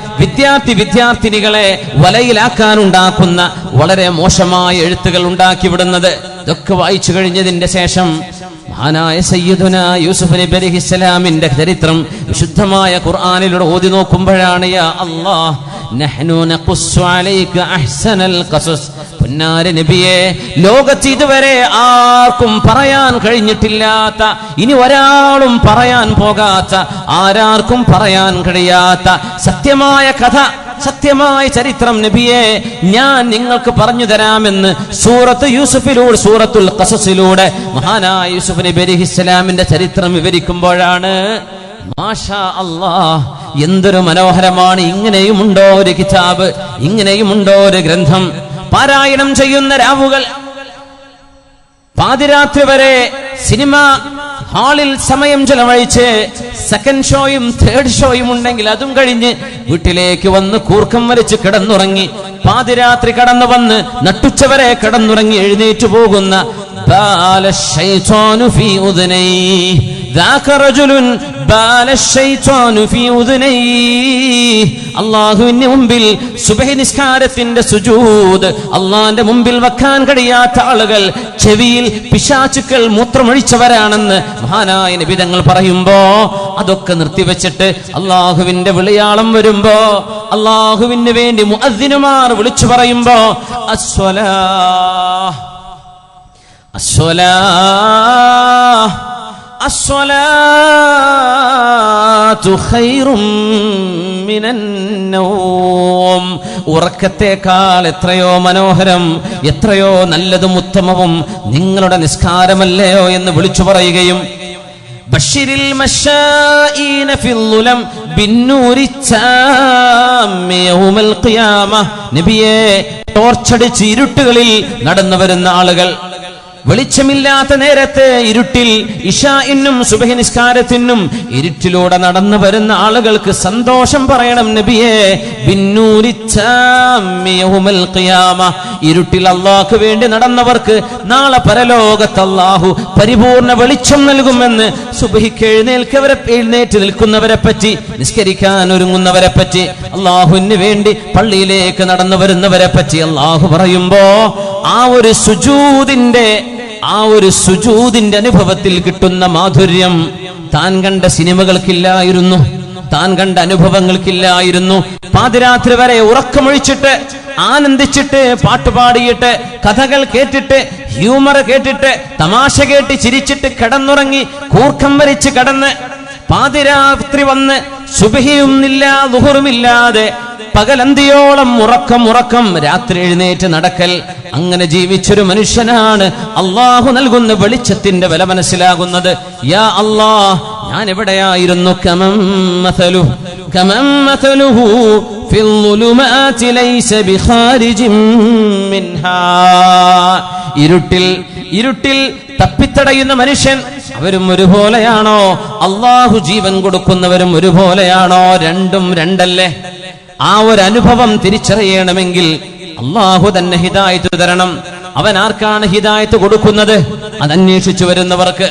വിദ്യാർത്ഥിനികളെ വലയിലാക്കാനുണ്ടാക്കുന്ന വളരെ മോശമായ എഴുത്തുകൾ ഉണ്ടാക്കി വിടുന്നത്. ഇതൊക്കെ വായിച്ചു കഴിഞ്ഞതിന്റെ ശേഷം മഹാനായ സയ്യിദുനാ യൂസുഫ് നബി അലൈഹിസ്സലാമിന്റെ ചരിത്രം വിശുദ്ധമായ ഖുർആനിലൂടെ ഓതി നോക്കുമ്പോഴാണ് യാ അല്ലാഹ് നഹ്നു നഖുസ്സു അലൈക അഹ്സനൽ ഖസസ്. പൊന്നാര നബിയെ, ലോകത്ത് ഇതുവരെ ആർക്കും പറയാൻ കഴിഞ്ഞിട്ടില്ലാത്ത, ഇനി ഒരാളും പറയാൻ പോകാത്ത, ആരാർക്കും പറയാൻ കഴിയാത്ത സത്യമായ കഥ, സത്യമായ ചരിത്രം നബിയെ ഞാൻ നിങ്ങൾക്ക് പറഞ്ഞു തരാമെന്ന് സൂറത്തുൽ ഖസസിലൂടെ മഹാനായ യൂസുഫ് നബി അലൈഹിസ്സലാമിന്റെ ചരിത്രം വിവരിക്കുമ്പോഴാണ് മാഷാ അല്ലാഹ്, എന്തൊരു മനോഹരമാണ്. ഇങ്ങനെയുമുണ്ടോ ഒരു കിതാബ്, ഇങ്ങനെയുമുണ്ടോ ഒരു ഗ്രന്ഥം. പാരായണം ചെയ്യുന്ന രാവുകൾ, പാതിരാത്രി വരെ സിനിമ ഹാളിൽ സമയം ചെലവഴിച്ച് സെക്കൻഡ് ഷോയും തേർഡ് ഷോയും ഉണ്ടെങ്കിൽ അതും കഴിഞ്ഞ് വീട്ടിലേക്ക് വന്ന് കൂർക്കം വലിച്ച് കിടന്നുറങ്ങി, പാതിരാത്രി കടന്നു വന്ന് നട്ടുച്ചവരെ കിടന്നുറങ്ങി എഴുന്നേറ്റു പോകുന്ന അല്ലാഹുവിന്റെ മുമ്പിൽ സുബ്ഹി നിസ്കാരത്തിന്റെ സുജൂദ് അള്ളാന്റെ മുമ്പിൽ വെക്കാൻ കഴിയാത്ത ആളുകൾ ചെവിയിൽ പിശാചുക്കൾ മൂത്രമൊഴിച്ചവരാണെന്ന് മഹാനായ നബി തങ്ങൾ പറയുമ്പോ അതൊക്കെ നിർത്തിവെച്ചിട്ട് അള്ളാഹുവിന്റെ വിളിയാളം വരുമ്പോ അള്ളാഹുവിന് വേണ്ടി മുഅദ്ദിനുമാർ വിളിച്ചു പറയുമ്പോ അസ്സലാത്തു ഖൈറും മിനൻ നൗം. ഉറക്കത്തേക്കാൾ എത്രയോ മനോഹരം, എത്രയോ നല്ലതും ഉത്തമവും നിങ്ങളുടെ നിസ്കാരമല്ലയോ എന്ന് വിളിച്ചു പറയുകയും ബശ്ശിരിൽ മശാഈന ഫിൽ ളുലം ബിന്നൂരി താമ്മി യൗമൽ ഖിയാമ. നബിയേ, ടോർച്ചടിച്ച് ഇരുട്ടുകളിൽ നടന്നു വരുന്ന ആളുകൾ, വെളിച്ചമില്ലാത്ത നേരത്തെ ഇരുട്ടിൽ ഇശാഇന്നും സുബ്ഹി നിസ്കാരത്തിനും ഇരുട്ടിലൂടെ നടന്നു വരുന്ന ആളുകൾക്ക് സന്തോഷം പറയണം നബിയേ. ബിന്നൂരി താമ്മി യൗമൽ ഖിയാമ. ഇരുട്ടിൽ അല്ലാഹുവിന് വേണ്ടി നടന്നവർക്ക് നാളെ പരലോകത്ത് അല്ലാഹു പരിപൂർണ വെളിച്ചം നൽകുമെന്ന് സുബ്ഹിക്ക് എഴുന്നേറ്റ് നിൽക്കുന്നവരെ പറ്റി, നിസ്കരിക്കാൻ ഒരുങ്ങുന്നവരെ പറ്റി, അല്ലാഹുവിന് വേണ്ടി പള്ളിയിലേക്ക് നടന്നു വരുന്നവരെ പറ്റി അല്ലാഹു പറയുമ്പോ ആ ഒരു സുജൂദിന്റെ അനുഭവത്തിൽ കിട്ടുന്ന മാധുര്യം താൻ കണ്ട സിനിമകൾക്കില്ലായിരുന്നു, താൻ കണ്ട അനുഭവങ്ങൾക്കില്ലായിരുന്നു. പാതിരാത്രി വരെ ഉറക്കമൊഴിച്ചിട്ട് ആനന്ദിച്ചിട്ട് പാട്ടുപാടിയിട്ട് കഥകൾ കേട്ടിട്ട് ഹ്യൂമർ കേട്ടിട്ട് തമാശ കേട്ട് ചിരിച്ചിട്ട് കിടന്നുറങ്ങി കൂർക്കം വരിച്ച് കിടന്ന് പാതിരാത്രി വന്ന് സുബ്ഹിയുമില്ല ളുഹറുമില്ലാതെ പകലന്തിയോളം ഉറക്കം രാത്രി എഴുന്നേറ്റ് നടക്കൽ, അങ്ങനെ ജീവിച്ചൊരു മനുഷ്യനാണ് അള്ളാഹു നൽകുന്ന വെളിച്ചത്തിന്റെ വില മനസ്സിലാകുന്നത്. യാ അല്ലാഹ്, ഞാൻ എവിടെയായിരുന്നു? കമം മഥലുഹു ഫിൽ ളുലുമാതി ലൈസ ബിഖാരിജിൻ മിൻഹാ. ഇരുട്ടിൽ തപ്പിത്തടയുന്ന മനുഷ്യൻ, അവരും ഒരുപോലെയാണോ? അള്ളാഹു ജീവൻ കൊടുക്കുന്നവരും ഒരുപോലെയാണോ? രണ്ടും രണ്ടല്ലേ? ആ ഒരു അനുഭവം തിരിച്ചറിയണമെങ്കിൽ അള്ളാഹു തന്നെ ഹിദായത്ത് തരണം. അവൻ ആർക്കാണ് ഹിദായത്ത് കൊടുക്കുന്നത്? അത് അന്വേഷിച്ചു വരുന്നവർക്ക്.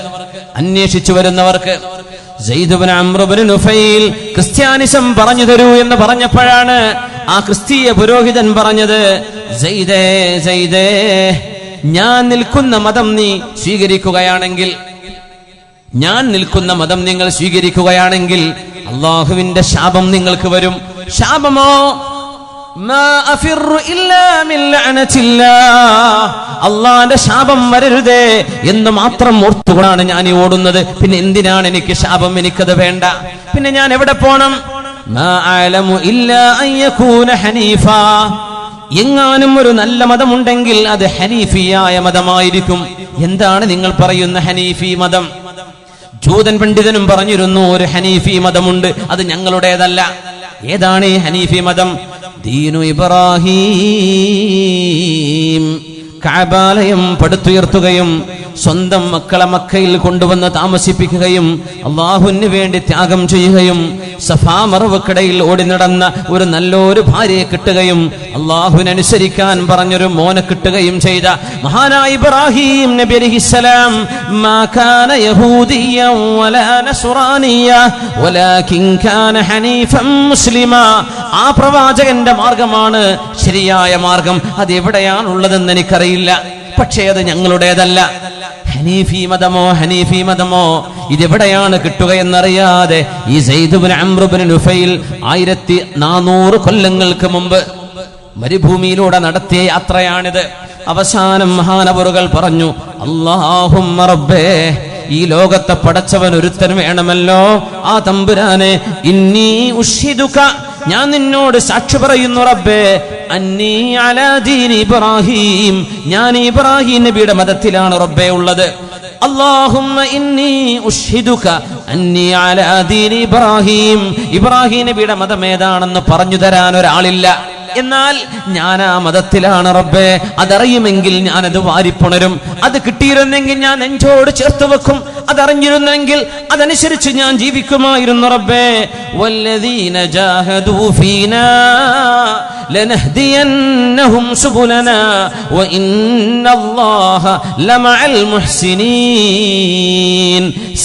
സയ്യിദ് ഇബ്നു അംർ ഇബ്നു നുഫൈൽ ക്രിസ്ത്യാനിസം പറഞ്ഞു തരൂ എന്ന് പറഞ്ഞപ്പോഴാണ് ആ ക്രിസ്തീയ പുരോഹിതൻ പറഞ്ഞത്, സയ്യിദേ, ഞാൻ നിൽക്കുന്ന മതം നീ സ്വീകരിക്കുകയാണെങ്കിൽ, നിങ്ങൾ സ്വീകരിക്കുകയാണെങ്കിൽ അള്ളാഹുവിന്റെ ശാപം നിങ്ങൾക്ക് വരും. ശാപമോ? അള്ളാന്റെ ശാപം വരരുതേ എന്ന് മാത്രം ഓർത്തുകൊണ്ടാണ് ഞാൻ ഈ ഓടുന്നത്. പിന്നെ എന്തിനാണ് എനിക്ക് ശാപം? എനിക്കത് വേണ്ട. പിന്നെ ഞാൻ എവിടെ പോണം? എങ്ങാനും ഒരു നല്ല മതമുണ്ടെങ്കിൽ അത് ഹനീഫിയായ മതമായിരിക്കും. എന്താണ് നിങ്ങൾ പറയുന്ന ഹനീഫി മതം? ജൂതൻ പണ്ഡിതനും പറഞ്ഞിരുന്നു ഒരു ഹനീഫി മതമുണ്ട്, അത് ഞങ്ങളുടേതല്ല. ഏതാണ് ഈ ഹനീഫി മതം? ദീനു ഇബ്രാഹീം. കഅബാലയം പടുത്തുയർത്തുകയും സ്വന്തം മക്കളെ മക്കയിൽ കൊണ്ടുവന്ന് താമസിപ്പിക്കുകയും അള്ളാഹുവിന് വേണ്ടി ത്യാഗം ചെയ്യുകയും സഫാ മർവക്കിടയിൽ ഓടി നടന്ന ഒരു നല്ലൊരു ഭാര്യയെ കിട്ടുകയും അള്ളാഹുവിനനുസരിക്കാൻ പറഞ്ഞൊരു മോനെ കിട്ടുകയും ചെയ്ത മഹാനായ ഇബ്രാഹീം നബി അലൈഹിസ്സലാം മാ കാന യഹൂദിയ്യൻ വലാ നസ്റാനിയ്യ വലാകിൻ കാന ഹനീഫൻ മുസ്ലിമാ. ആ പ്രവാചകന്റെ മാർഗമാണ് ശരിയായ മാർഗം. അത് എവിടെയാണുള്ളതെന്ന് എനിക്കറിയില്ല, പക്ഷേ അത് ഞങ്ങളുടേതല്ല. ഹനീഫി മതമോ ഇതെവിടെയാണ് കിട്ടുകയെന്നറിയാതെ ഈ സയ്യിദ് ഇബ്നു അംർ ഇബ്നു നുഫൈൽ 1400 കൊല്ലങ്ങൾക്ക് മുമ്പ് മരുഭൂമിയിലൂടെ നടത്തിയ യാത്രയാണിത്. അവസാനം മഹാനവറുകൾ പറഞ്ഞു, അല്ലാഹുമ്മ റബ്ബേ, ഈ ലോകത്തെ പടച്ചവൻ ഒരുത്തൻ വേണമല്ലോ. ആ തമ്പുരാനെ, ഇന്നി ഉഷ്ഹിദുക, ഞാൻ നിന്നോട് സാക്ഷി പറയുന്നു റബ്ബേ, അന്നീ അലാ ദീനി ഇബ്രാഹീം, ഞാൻ ഇബ്രാഹീം നബിയുടെ മതത്തിലാണ് റബ്ബേ ഉള്ളത്. അല്ലാഹുമ്മ ഇന്നി ഉഷ്ഹിദുക അന്നീ അലാ ദീനി ഇബ്രാഹീം, ഇബ്രാഹീം നബിയുടെ മതം ഏതാണെന്ന് പറഞ്ഞു തരാൻ ഒരാളില്ല, എന്നാൽ ഞാൻ ആ മതത്തിലാണ് റബ്ബേ. അതറിയുമെങ്കിൽ ഞാനത് വാരിപ്പുണരും. അത് കിട്ടിയിരുന്നെങ്കിൽ ഞാൻ നെഞ്ചോട് ചേർത്ത് വെക്കും. അതറിഞ്ഞിരുന്നെങ്കിൽ അതനുസരിച്ച് ഞാൻ ജീവിക്കുമായിരുന്നു റബ്ബേ. വല്ലദീന ജാഹദൂ ഫീനാ ലനഹ്ദിയന്നഹും സുബുലനാ വഇന്നല്ലാഹ ലമഅൽ മുഹ്സിനീൻ.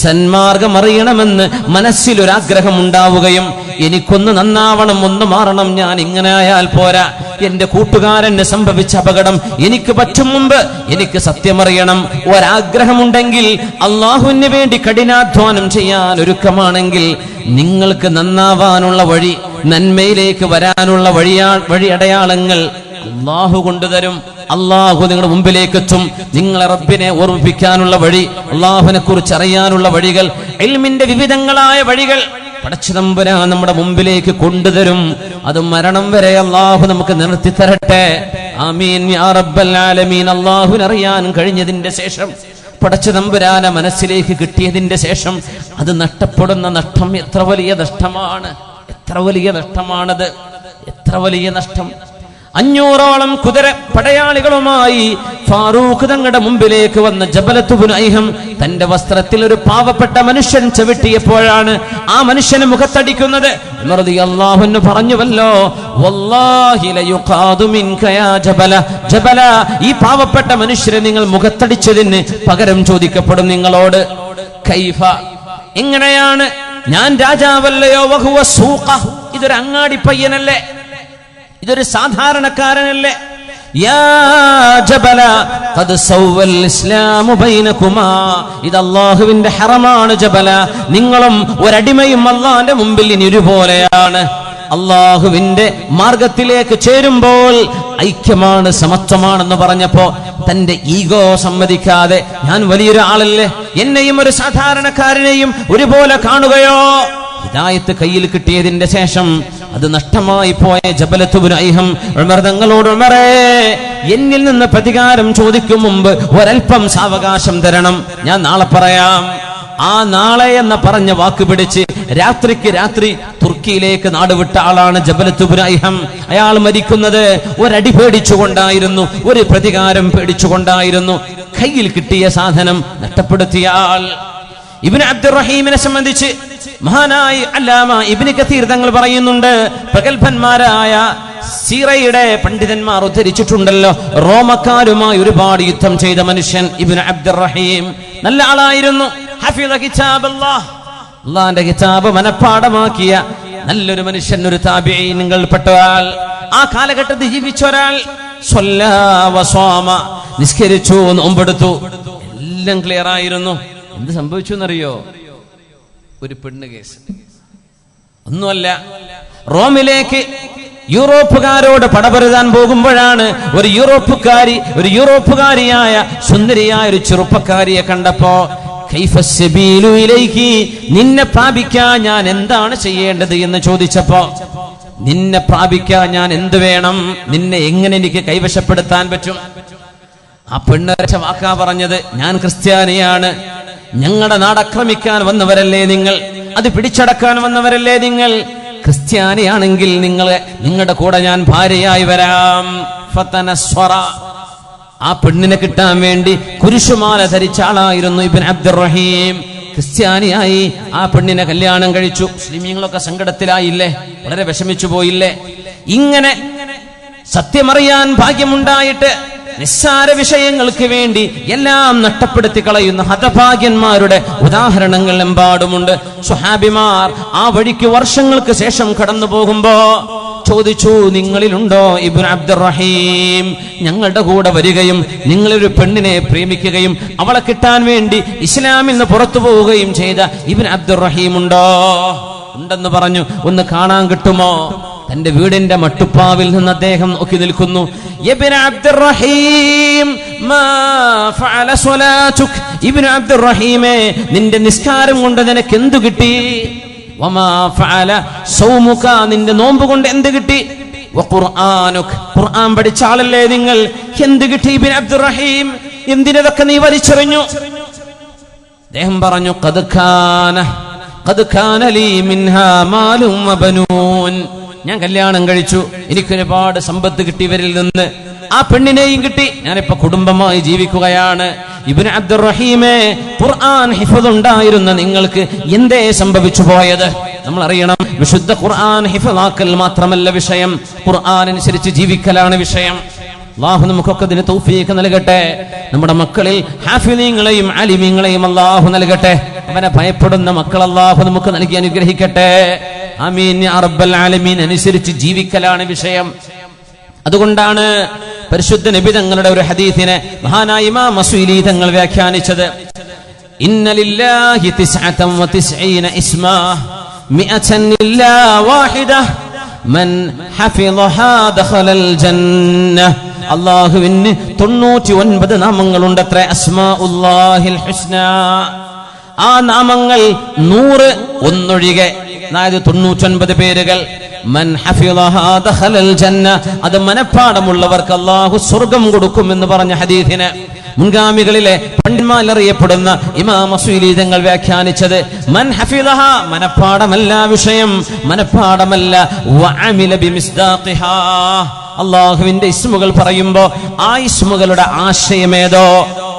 സന്മാർഗം അറിയണമെന്ന് മനസ്സിലൊരാഗ്രഹം ഉണ്ടാവുകയും എനിക്കൊന്ന് നന്നാവണം, ഒന്ന് മാറണം, ഞാൻ ഇങ്ങനെ ആയാൽ പോരാ, എന്റെ കൂട്ടുകാരന് സംഭവിച്ച അപകടം എനിക്ക് പറ്റും മുമ്പ് എനിക്ക് സത്യമറിയണം, ഒരാഗ്രഹമുണ്ടെങ്കിൽ അള്ളാഹുവിന് വേണ്ടി കഠിനാധ്വാനം ചെയ്യാൻ ഒരുക്കമാണെങ്കിൽ നിങ്ങൾക്ക് നന്നാവാനുള്ള വഴി, നന്മയിലേക്ക് വരാനുള്ള വഴിയടയാളങ്ങൾ അള്ളാഹു കൊണ്ടുതരും. അള്ളാഹു നിങ്ങളുടെ മുമ്പിലേക്ക് എത്തും. നിങ്ങളെ റബ്ബിനെ ഓർമ്മിപ്പിക്കാനുള്ള വഴി, അള്ളാഹുവിനെ കുറിച്ച് അറിയാനുള്ള വഴികൾ, ഇൽമിന്റെ വിവിധങ്ങളായ വഴികൾ പടച്ചതമ്പുരാൻ നമ്മുടെ മുമ്പിലേക്ക് കൊണ്ടുതരും. അത് മരണം വരെ അള്ളാഹു നമുക്ക് നിർത്തി തരട്ടെ. ആമീൻ യാ റബ്ബൽ ആലമീൻ. അള്ളാഹുവിനറിയാൻ കഴിഞ്ഞതിന്റെ ശേഷം, പടച്ചതമ്പുരാനെ മനസ്സിലേക്ക് കിട്ടിയതിന്റെ ശേഷം അത് നഷ്ടപ്പെടുന്ന നഷ്ടം എത്ര വലിയ നഷ്ടമാണ്, എത്ര വലിയ നഷ്ടമാണത്, എത്ര വലിയ നഷ്ടം. 500ഓളം കുതിര പടയാളികളുമായി ഫാറൂഖ് തങ്ങളുടെ മുമ്പിലേക്ക് വന്ന ജബലത്ത് ഇബ്നു ഐഹം തന്റെ വസ്ത്രത്തിൽ ഒരു പാവപ്പെട്ട മനുഷ്യൻ ചവിട്ടിയപ്പോഴാണ് ആ മനുഷ്യന് മുഖത്തടിക്കുന്നത്. ഉമർ റളിയല്ലാഹു അൻഹു പറഞ്ഞുവല്ലോ, വല്ലാഹി ലയുഖാദു മിൻക യാ ജബല. ജബല, ഈ പാവപ്പെട്ട മനുഷ്യരെ നിങ്ങൾ മുഖത്തടിച്ചതിന് പകരം ചോദിക്കപ്പെടും നിങ്ങളോട്. കൈഫ, എങ്ങനെയാണ്? ഞാൻ രാജാവല്ലയോ? വഹുവ സൂഖ, ഇതൊരു അങ്ങാടി പയ്യനല്ലേ, ഇതൊരു സാധാരണക്കാരനല്ലേ? യാ ജബല ഖദ് സവ്വൽ ഇസ്ലാമു ബൈനകുമാ, ഇത് അല്ലാഹുവിന്റെ ഹറമാണ് ജബല. നിങ്ങളും ഒരടിമയും അല്ലാഹുവിന്റെ മുമ്പിൽ ഇനി ഒരുപോലെയാണ്. അല്ലാഹുവിന്റെ മാർഗത്തിലേക്ക് ചേരുമ്പോൾ ഐക്യമാണ്, സമത്വമാണെന്ന് പറഞ്ഞപ്പോ തന്റെ ഈഗോ സമ്മതിക്കാതെ ഞാൻ വലിയൊരു ആളല്ലേ, എന്നെയും ഒരു സാധാരണക്കാരനെയും ഒരുപോലെ കാണുകയോ? ഹിദായത്ത് കയ്യിൽ കിട്ടിയതിന്റെ ശേഷം അത് നഷ്ടമായി പോയ ജബലത്ത് ഇബ്നു ഐഹം ഉമർ തങ്ങളോട്, ഉമറേ, എന്നിൽ നിന്ന് പ്രതികാരം ചോദിക്കും മുമ്പ് ഒരൽപ്പം സാവകാശം തരണം, ഞാൻ നാളെ പറയാം. ആ നാളെ എന്ന പറഞ്ഞ വാക്ക് പിടിച്ച് രാത്രിക്ക് രാത്രി തുർക്കിയിലേക്ക് നാടുവിട്ട ആളാണ് ജബലത്ത് ഇബ്നു ഐഹം. അയാൾ മരിക്കുന്നത് ഒരടി പേടിച്ചുകൊണ്ടായിരുന്നു, ഒരു പ്രതികാരം പേടിച്ചുകൊണ്ടായിരുന്നു. കയ്യിൽ കിട്ടിയ സാധനം നഷ്ടപ്പെടുത്തിയ ആൾ. ഇബ്നു അബ്ദുറഹീമിനെ സംബന്ധിച്ച് മഹാനായ അല്ലാമ ഇബ്നു കസീർ തങ്ങൾ പറയുന്നുണ്ട്, പ്രഗൽഭന്മാരായ സീറയുടെ പണ്ഡിതന്മാർ ഉദ്ധരിച്ചിട്ടുണ്ടല്ലോ, റോമക്കാരുമായി ഒരുപാട് യുദ്ധം ചെയ്ത മനുഷ്യൻ ഇബ്നു അബ്ദുറഹീം നല്ല ആളായിരുന്നു. ഹഫിള കിതാബല്ലാഹ്, അല്ലാഹുവിന്റെ കിതാബ് മനപ്പാഠമാക്കിയ നല്ലൊരു മനുഷ്യൻ, ഒരു താബിഈങ്ങൾ പെട്ട ആൾ, ആ കാലഘട്ടത്തിൽ ജീവിച്ച ഒരാൾ. സ്വല്ലാ വസ്വാമ, നിസ്കരിച്ചു, നോമ്പെടുത്തു, എല്ലാം ക്ലിയർ ആയിരുന്നു. എന്ത് സംഭവിച്ചു എന്നറിയോ? ഒരു പെണ്ണ് കേസ്. ഒന്നുമല്ല, റോമിലേക്ക് യൂറോപ്പുകാരോട് പടപൊരുതാൻ പോകുമ്പോഴാണ് ഒരു യൂറോപ്പുകാരിയായ സുന്ദരിയായ ഒരു ചെറുപ്പക്കാരിയെ കണ്ടപ്പോ, നിന്നെ പ്രാപിക്കാൻ ഞാൻ എന്താണ് ചെയ്യേണ്ടത് എന്ന് ചോദിച്ചപ്പോ, നിന്നെ പ്രാപിക്കാൻ ഞാൻ എന്ത് വേണം, നിന്നെ എങ്ങനെ എനിക്ക് കൈവശപ്പെടുത്താൻ പറ്റും? ആ പെണ്ണൊരച്ച വാക്കാ പറഞ്ഞത്, ഞാൻ ക്രിസ്ത്യാനിയാണ്, ഞങ്ങളുടെ നാടാക്രമിക്കാൻ വന്നവരല്ലേ നിങ്ങൾ, അത് പിടിച്ചടക്കാൻ വന്നവരല്ലേ നിങ്ങൾ, ക്രിസ്ത്യാനിയാണെങ്കിൽ നിങ്ങളുടെ കൂടെ ഞാൻ ഭാര്യയായി വരാം. ഫതനസ്വറ, ആ പെണ്ണിനെ കിട്ടാൻ വേണ്ടി കുരിശുമാല ധരിച്ച ആളായിരുന്നു ഇബ്നു അബ്ദുറഹീം. ക്രിസ്ത്യാനിയായി ആ പെണ്ണിനെ കല്യാണം കഴിച്ചു. മുസ്ലിമീങ്ങളൊക്കെ സങ്കടത്തിലായില്ലേ, വളരെ വിഷമിച്ചു പോയില്ലേ? ഇങ്ങനെ സത്യമറിയാൻ ഭാഗ്യമുണ്ടായിട്ട് നിസ്സാര വിഷയങ്ങൾക്ക് വേണ്ടി എല്ലാം നഷ്ടപ്പെടുത്തി കളയുന്ന ഹതഭാഗ്യന്മാരുടെ ഉദാഹരണങ്ങൾ എമ്പാടുമുണ്ട്. സ്വഹാബിമാർ ആ വഴിക്ക് വർഷങ്ങൾക്ക് ശേഷം കടന്നു പോകുമ്പോ ചോദിച്ചു, നിങ്ങളിലുണ്ടോ ഇബ്നു അബ്ദുറഹീം? ഞങ്ങളുടെ കൂടെ വരികയും നിങ്ങളൊരു പെണ്ണിനെ പ്രേമിക്കുകയും അവളെ കിട്ടാൻ വേണ്ടി ഇസ്ലാമിൽ നിന്ന് പുറത്തു പോവുകയും ചെയ്ത ഇബ്നു അബ്ദുറഹീം ഉണ്ടോ? ഉണ്ടെന്ന് പറഞ്ഞു. ഒന്ന് കാണാൻ കിട്ടുമോ? തന്റെ വീടിന്റെ മട്ടുപ്പാവിൽ നിന്ന് അദ്ദേഹം നോക്കി നിൽക്കുന്നു. ഇബ്നു അബ്ദുറഹീം, മാ ഫഅല സ്വലാതുക്, ഇബ്നു അബ്ദുറഹീമേ, നിന്റെ നിസ്കാരം കൊണ്ട് നിനക്ക് എന്തു കിട്ടി? വമാ ഫഅല സൗമുക, നിന്റെ നോമ്പ് കൊണ്ട് എന്ത് കിട്ടി? വഖുർആനുക്, ഖുർആൻ പഠിച്ച ആളല്ലേ നിങ്ങൾ, എന്ത് കിട്ടി ഇബ്നു അബ്ദുറഹീം? എന്തിനതൊക്കെ നീ വലിച്ചെറിഞ്ഞു? അദ്ദേഹം പറഞ്ഞു, ഖദ് കാന ലീ മിൻഹാ മാലും വബനൂൻ, ഞാൻ കല്യാണം കഴിച്ചു, എനിക്കൊരുപാട് സമ്പത്ത് കിട്ടിയവരിൽ നിന്ന്. ആ പെണ്ണിനെയും കിട്ടി. ഞാനിപ്പോ കുടുംബമായി ജീവിക്കുകയാണ്. ഇബ്നു അബ്ദുറഹീമേ, ഖുർആൻ ഹിഫ്ദ് ഉണ്ടായിരുന്ന നിങ്ങൾക്ക് എന്തേ സംഭവിച്ചു പോയത്? നമ്മൾ അറിയണം, വിശുദ്ധ ഖുർആൻ ഹിഫ്ദാക്കൽ മാത്രമല്ല വിഷയം, ഖുർആൻ അനുസരിച്ച് ജീവിക്കലാണ് വിഷയം. അല്ലാഹു നമുക്കൊക്കെ ഇതിന് തൗഫീഖ് നൽകട്ടെ. നമ്മുടെ മക്കളിൽ ഹാഫിളീങ്ങളെയും ആലിമീങ്ങളെയും അല്ലാഹു നൽകട്ടെ. അവനെ ഭയപ്പെടുന്ന മക്കൾ അല്ലാഹു നമുക്ക് നൽകി അനുഗ്രഹിക്കട്ടെ. ആമീൻ യാ റബ്ബൽ ആലമീൻ. അനുസരിച്ച് ജീവിക്കലാണ് വിഷയം. അതുകൊണ്ടാണ് പരിശുദ്ധ നബി തങ്ങളുടെ ഒരു ഹദീസിനെ മഹാനായ ഇമാം മസ്ഊലി തങ്ങൾ വ്യാഖ്യാനിച്ചത്, ഇന്ന ലില്ലാഹി 99 ഇസ്മാ മിഅതൻ ഇല്ലാ വാഹിദ മൻ ഹഫിളഹാ ദഖലൽ ജന്ന. അല്ലാഹുവിന് 99 നാമങ്ങളുണ്ടത്രേ, അസ്മാഉല്ലാഹിൽ ഹുസ്ന. ആ നാമങ്ങൾ 100 ഒന്നൊഴികെ, അതായത് 99 പേരുകൾ. മൻ ഹഫിളഹാ ദഖലൽ ജന്ന, അത് മനപ്പാടമുള്ളവർക്ക് അല്ലാഹു സ്വർഗ്ഗം കൊടുക്കുമെന്ന് പറഞ്ഞ ഹദീസിനെ മുൻഗാമികളിലെ പണ്ഡിതന്മാർ അറിയപ്പെടുന്ന ഇമാം മസ്ഊലി തങ്ങൾ വ്യാഖ്യാനിച്ചത്, മൻ ഹഫിളഹാ, മനപ്പാടമല്ല വിഷയം, മനപ്പാടമല്ല, വഅമില ബിമിസ്ദാഖിഹാ. അല്ലാഹുവിന്റെ ഇസ്മുകൾ പറയുമ്പോൾ ആ ഇസ്മുകളുടെ ആശയമേതോ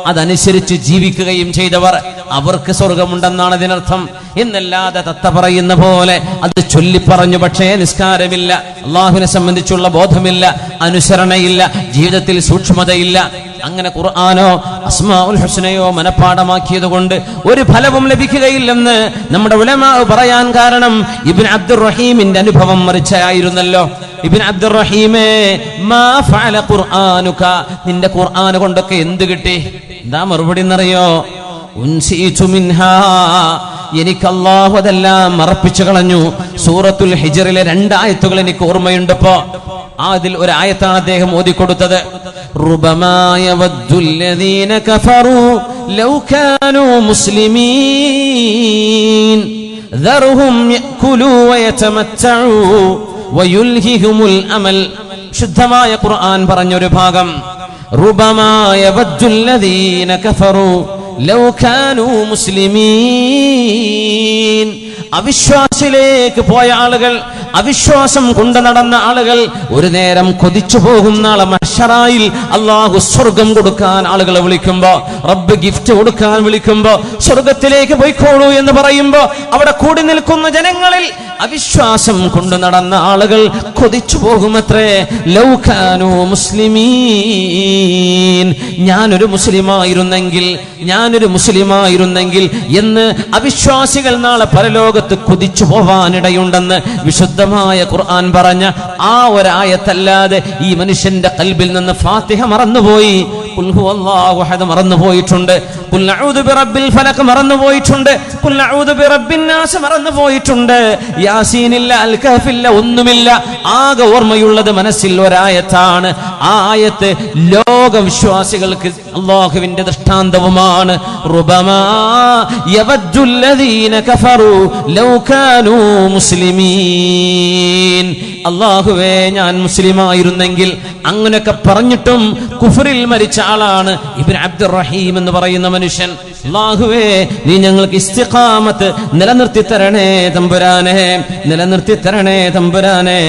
അതനുസരിച്ച് ജീവിക്കുകയും ചെയ്തവർ, അവർക്ക് സ്വർഗമുണ്ടെന്നാണ് ഇതിനർത്ഥം. എന്നല്ലാതെ തത്ത പറയുന്ന പോലെ അത് ചൊല്ലിപ്പറഞ്ഞു പക്ഷേ നിസ്കാരമില്ല, അള്ളാഹുവിനെ സംബന്ധിച്ചുള്ള ബോധമില്ല, അനുസരണയില്ല, ജീവിതത്തിൽ സൂക്ഷ്മതയില്ല, അങ്ങനെ ഖുർആനോ അസ്മാഉൽ ഹുസ്നയോ മനപ്പാഠമാക്കിയത് കൊണ്ട് ഒരു ഫലവും ലഭിക്കുകയില്ലെന്ന് നമ്മുടെ ഉലമാ പറയാൻ കാരണം ഇബ്നു അബ്ദുറഹീമിന്റെ അനുഭവം മറിച്ചായിരുന്നല്ലോ. ഇബ്നു അബ്ദുറഹീമേ, മാ ഫഅല ഖുർആനുക, നിന്റെ ഖുർആൻ കൊണ്ടൊക്കെ എന്ത് കിട്ടി? എന്താ മറുപടി എന്നറിയോ? ഉൻസീതു മിൻഹാ, എനിക്ക് അല്ലാഹു അതെല്ലാം മറപ്പിച്ചു കളഞ്ഞു. സൂറത്തുൽ ഹിജ്റിലെ 2 ആയത്തുകൾ എനിക്ക് ഓർമ്മയുണ്ട്. ഇപ്പോ അതിൽ ഒരു ആയത്താണ് അദ്ദേഹം ഓതിക്കൊടുത്തത്. റുബമാ യവദ്ദുല്ലദീന കഫറൂ ലൗ കാനൂ മുസ്ലിമീൻ ദർഹും യഅകുലൂ വയതമത്തഉ വയുൽഹിഹുമുൽ അമൽ. ശുദ്ധമായ ഖുർആൻ പറഞ്ഞൊരു ഭാഗം, റുബമാ യവദ്ദുല്ലദീന കഫറൂ ലൗ കാനൂ മുസ്ലിമീൻ. അവിശ്വാസിലേക്ക് പോയ ആളുകൾ, അവിശ്വാസം കൊണ്ട് നടന്ന ആളുകൾ ഒരു നേരം കൊതിച്ചു പോകും. നാളെ മഹ്ശറായിൽ അല്ലാഹു സ്വർഗം കൊടുക്കാൻ ആളുകളെ വിളിക്കുമ്പോ, റബ്ബ് ഗിഫ്റ്റ് കൊടുക്കാൻ വിളിക്കുമ്പോ, സ്വർഗത്തിലേക്ക് പോയിക്കോളൂ എന്ന് പറയുമ്പോ അവിടെ കൂടി നിൽക്കുന്ന ജനങ്ങളിൽ അവിശ്വാസം കൊണ്ട് നടന്ന ആളുകൾ കൊതിച്ചു പോകുമത്രേ. ലൗ കാനൂ മുസ്ലിമീൻ, ഞാനൊരു മുസ്ലിമായിരുന്നെങ്കിൽ എന്ന് അവിശ്വാസികൾ നാളെ പരലോകത്ത് കൊതിച്ചു പോവാനിടയുണ്ടെന്ന് വിശുദ്ധമായ ഖുർആൻ പറഞ്ഞ ആ ഒരായത്തല്ലാതെ ഈ മനുഷ്യന്റെ ഖൽബിൽ നിന്ന് ഫാത്തിഹ മറന്നുപോയി, ഖുൽ ഹുവല്ലാഹു അഹദ് മറന്നുപോയിട്ടുണ്ട്, ഖുൽ അഊദു ബിറബ്ബിൽ ഫലഖ് മറന്നുപോയിട്ടുണ്ട്, ഖുൽ അഊദു ബിറബ്ബിൻ നാസ് മറന്നുപോയിട്ടുണ്ട്, യാസീനില്ല, അൽ കഹ്ഫില്ല, ഒന്നുമില്ല. ആകെ ഓർമ്മയുള്ളത് മനസ്സിൽ ഒരായത്താണ്. ആ ആയത്ത് ലോകവിശ്വാസികൾക്ക് അല്ലാഹുവിന്റെ ദൃഷ്ടാന്തവുമാണ്. റുബമാ യവദ്ദുല്ലദീന കഫറൂ ലൗ കാനൂ മുസ്ലിമീൻ. അല്ലാഹുവേ, ഞാൻ മുസ്ലിമായിരുന്നെങ്കിൽ. അങ്ങനെയൊക്കെ പറഞ്ഞിട്ടും കുഫറിൽ മരിച്ച ആളാണ് ഇബ്നു അബ്ദുറഹീം എന്ന് പറയുന്ന മനുഷ്യൻ. അല്ലാഹുവേ, നീ ഞങ്ങൾക്ക് ഇസ്തിഖാമത്ത് നിലനിർത്തി തരണേ തമ്പുരാനെ, നിലനിർത്തി തരണേ തമ്പുരാനെ.